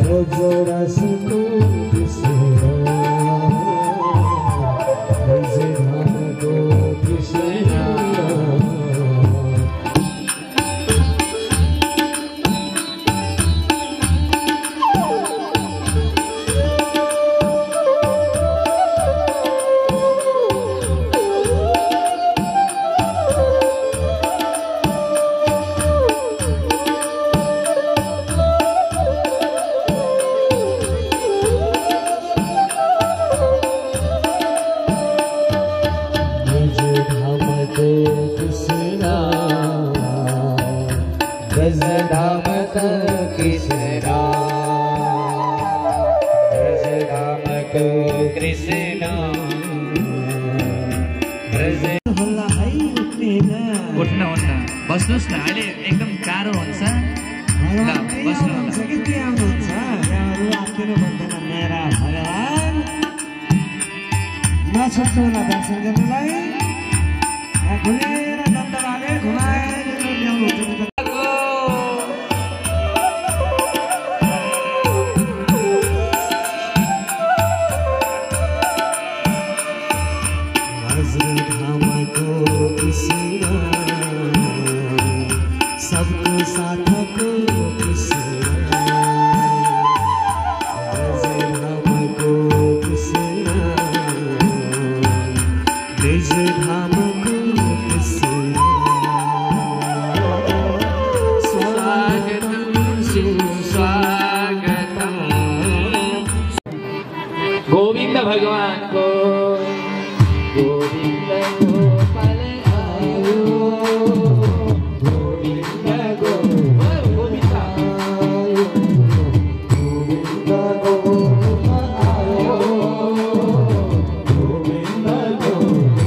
रजरसको कृष्ण रजधामको कृष्ण बस्नुहोस् न अहिले एकदम गाह्रो हुन्छ ल बस्नु मेरा भगवान नछोड्नु होला दर्शन गर्नुलाई खुलेर दन्तभागे घुमाएर ल्याउनु गोविंद भगवान को गोविंद गोपाल आयो गोविंद गोविंद आयो गोविंद गोपाल आयो गोविंद गोविंद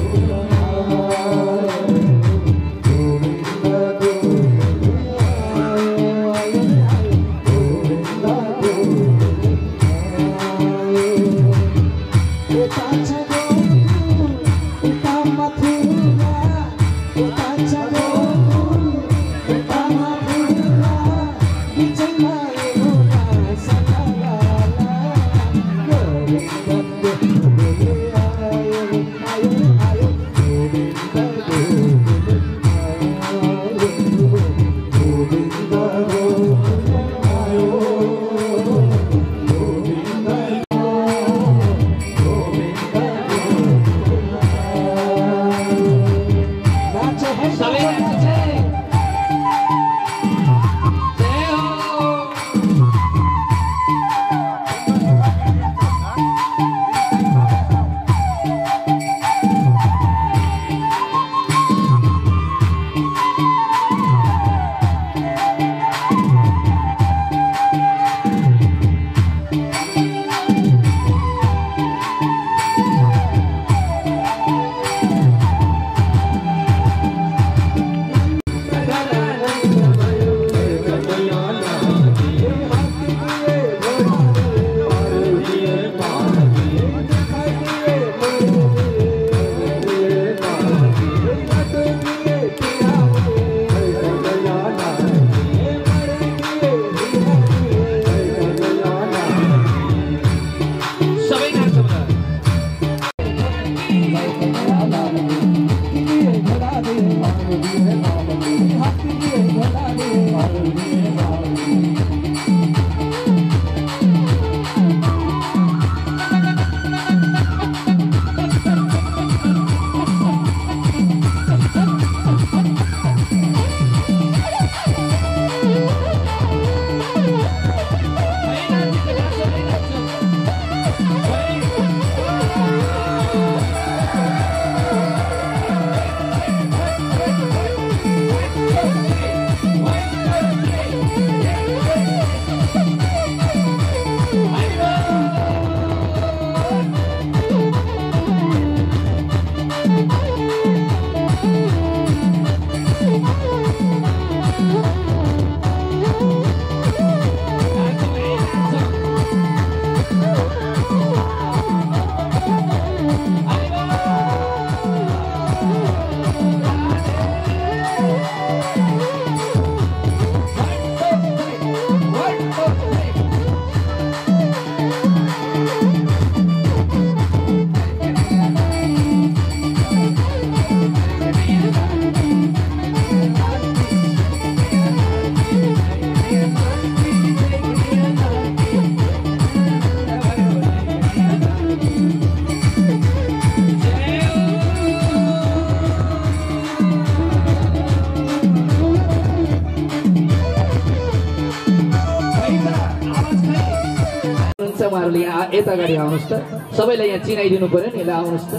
आमाहरूले यहाँ यता अगाडि आउनुहोस् त सबैलाई यहाँ चिनाइदिनु पर्यो नि ल आउनुहोस् त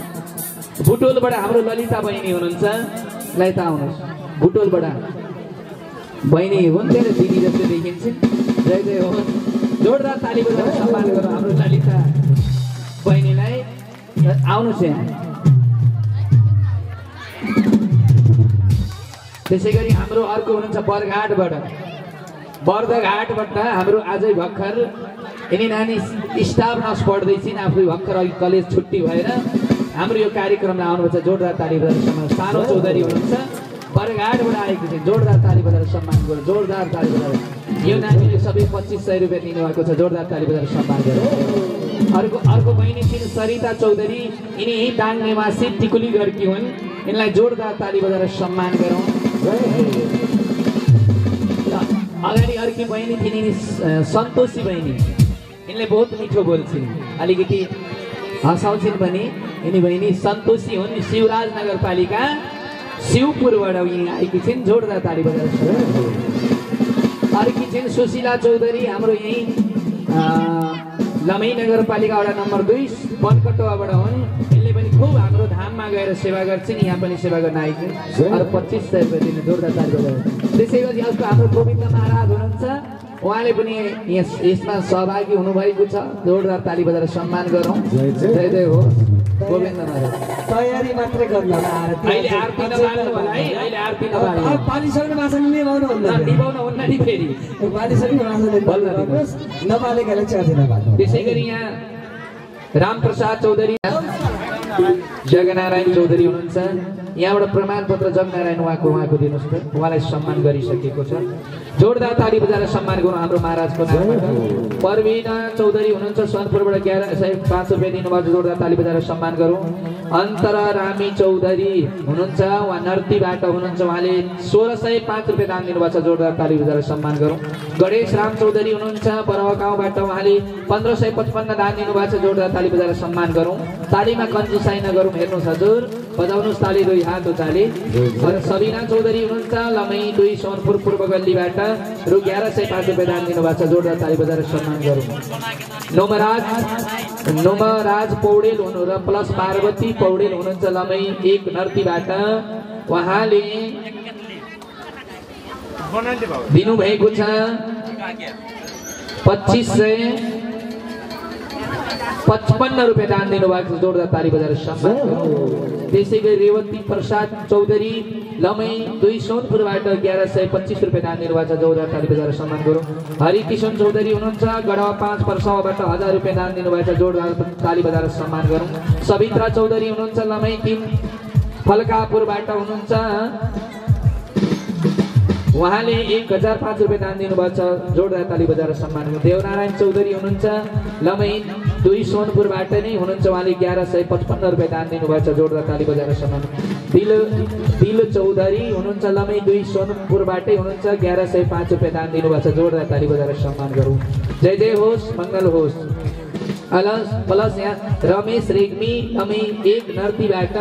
बुटोलबाट हाम्रो ललिता बहिनी हुनुहुन्छ ल यता आउनुहोस् बुटोलबाट बहिनी हुन् तेरो दिदी जस्तो देखिन्छ जय जय होस् जोरदार ताली बजाएर सम्मान गरौँ हाम्रो ललिता बहिनीलाई आउनुहोस् यहाँ त्यसै गरी हाम्रो अर्को हुनुहुन्छ बर्दघाटबाट हाम्रो आजै भर्खर यिनी नानी स्टाफ नर्स पढ्दैछिन् आफू भर्खर अघि कलेज छुट्टी भएर हाम्रो यो कार्यक्रमलाई आउनुहुन्छ जोरदार ताली बजाएर सम्मान सानो चौधरी हुनुहुन्छ बर्दघाटबाट आएको छ जोरदार ताली बजाएर सम्मान गरौँ जोरदार ताली बजाएर यो नानीले सबै 2500 रुपियाँ दिनुभएको छ जोरदार ताली बजाएर सम्मान गरौँ अर्को बहिनी छिन् सरिता चौधरी यिनी यही दाङ निवासी टिकुली गर्की हुन् यिनलाई जोरदार ताली बजाएर सम्मान गरौँ अगाडि अर्की बहिनी थिइन् सन्तोषी बहिनी यिनले बहुत मिठो बोल्छिन् अलिकति हँसाउँछिन् पनि यिनी बहिनी सन्तोषी हुन् शिवराज नगरपालिका शिवपुरबाट यिनी आएकी छिन् जोरदार ताली बजाएर अर्की छिन् सुशीला चौधरी हाम्रो यही लमै नगरपालिका वडा नम्बर 2 बनकटुवाबाट हुन् यिनले पनि खुब हाम्रो धाममा गएर सेवा गर्छिन् यहाँ पनि सेवा गर्न आएकी अरू 2500 रुपियाँ दिनु जोरदार ताली बजाएर त्यसै गरी अर्को हाम्रो गोविन्द महाराज हुनुहुन्छ उहाँले पनि यसमा सहभागी हुनुभएको छ जोरदार ताली बजाएर सम्मान गरौँ जय जय हो गोविन्द महाराज तयारी मात्रै गर्नु होला अहिले आरती नबाल्नु होला है अहिले आरती नबाल्नु पानी सक्ने भाषा निभाउनु भन्दा निभाउनु हुन्न नि फेरि पानी सक्ने भाषाले बोल्नुहोस् नबालेकाले चाहिँ नबाल्नु त्यसै गरी यहाँ रामप्रसाद चौधरी जगनारायण चौधरी हुनुहुन्छ यहाँबाट प्रमाणपत्र जगनारायण उहाँको दिनुहोस् त उहाँलाई सम्मान गरिसकेको छ जोरदार ताली बजाएर सम्मान गरौँ हाम्रो महाराजको नामबाट परवीना चौधरी हुनुहुन्छ सोनपुरबाट 1105 रुपियाँ दिनुभएको जोरदार ताली बजाएर सम्मान गरौँ अन्तरा रामी चौधरी हुनुहुन्छ उहाँ नर्तीबाट हुनुहुन्छ उहाँले 1605 रुपियाँ दान दिनुभएको छ जोरदार ताली बजाएर सम्मान गरौँ गणेश राम चौधरी हुनुहुन्छ बरवा गाउँबाट उहाँले 1555 दान दिनुभएको छ जोरदार ताली बजाएर सम्मान गरौँ तालीमा कन्जुसाइ नगरौँ हेर्नुहोस् हजुर बजाउनुहोस् ताली दुई हात उचाले सबिना चौधरी हुनुहुन्छ लमै 2 सोनपुर पूर्व गल्लीबाट रु 1105 रुपियाँ दान दिनुभएको छ जोरदार ताली बजाएर सम्मान गरौँ नोमराज पौडेल हुनु र प्लस पार्वती पौडेल हुनुहुन्छ लमै 1 नर्तीबाट उहाँले दिनुभएको छ 2555 रुपियाँ दान दिनुभएको छ जोरदार ताली बजाएर सम्मान गरौँ त्यसै गरी रेवती प्रसाद चौधरी लमै 2 सोनपुरबाट 1125 रुपियाँ दान दिनुभएको छ जोरदार ताली बजाएर सम्मान गरौँ हरिकिशन चौधरी हुनुहुन्छ गढवा 5 पर्साबाट 1000 रुपियाँ दान दिनुभएको छ जोरदार ताली बजाएर सम्मान गरौँ सवित्रा चौधरी हुनुहुन्छ लमै 3 फलकापुरबाट हुनुहुन्छ उहाँले 1005 रुपियाँ दान दिनुभएको छ जोरदार ताली बजाएर सम्मान गरौँ देवनारायण चौधरी हुनुहुन्छ लमै 2 सोनपुरबाट नै हुनुहुन्छ उहाँले 1155 रुपियाँ दान दिनुभएको छ जोरदार ताली बजाएर सम्मान दिल चौधरी हुनुहुन्छ लमै 2 सोनपुरबाटै हुनुहुन्छ 1105 रुपियाँ दान दिनुभएको छ जोरदार ताली बजाएर सम्मान गरौँ जय जय होस् मङ्गल होस् प्लस यहाँ रमेश रेग्मी लमै 1 नर्तीबाट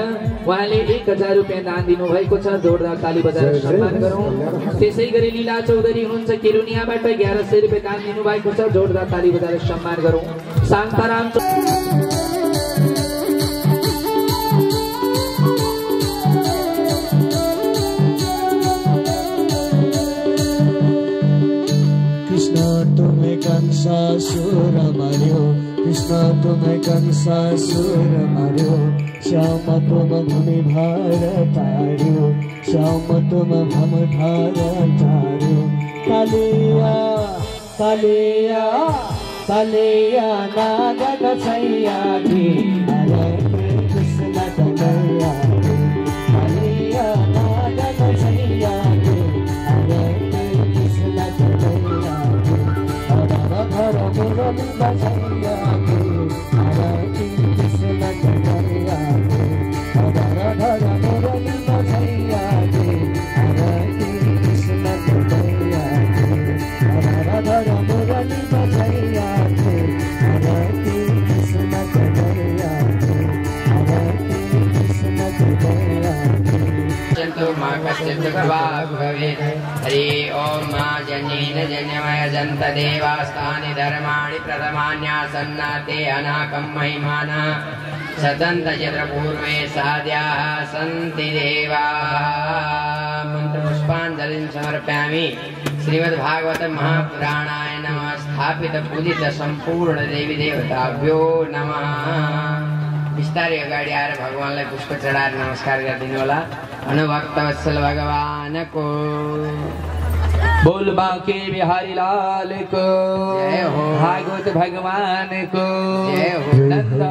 उहाँले 1000 रुपियाँ दान दिनुभएको छ जोरदार ताली बजाएर सम्मान गरौँ त्यसै गरी लीला चौधरी हुनुहुन्छ केरुनियाबाट 1100 रुपियाँ दान दिनुभएको छ जोरदार ताली बजाएर सम्मान गरौँ शान्ताराम कृष्ण तुम्हें कंसासुर मार्यो कृष्ण तुम्हें कंसासुर मार्यो श्याम तुम भूमि भार तार्यो श्याम तुम भम भार तार्यो कालिया कालिया कालिया नागक छैया की हरे कृष्ण कन्हैया कालिया नागक छैया की हरे कृष्ण कन्हैया हर हर मुरली बजैया की हरे कृष्ण कन्हैया हर हर मुरली बजैया की हरे कृष्ण कन्हैया हर हर मुरली बजैया की हरे कृष्ण कन्हैया सिद्धभाग भवेत्। हरि ओम मा जन्येन जन्यमय जन्त देवास्तानि धर्माणि प्रथमान्यासन्नाते अनाकं महिमाना सदन्त यत्र पूर्वे साद्याः सन्ति देवाः। मंत्रपुष्पाञ्जलिं समर्पयामि। श्रीमद्भागवत महापुराणाय नमः। स्थापित पूजित संपूर्ण देवी देवताभ्यो नमः। बिस्तारै अगाडि आएर भगवानलाई पुष्प चढाएर नमस्कार गरिदिनु होला। अनुभक्त वत्सल भगवानको बोल बांके बिहारी लाल को जय हो। भागवत भगवान को जय हो। नंद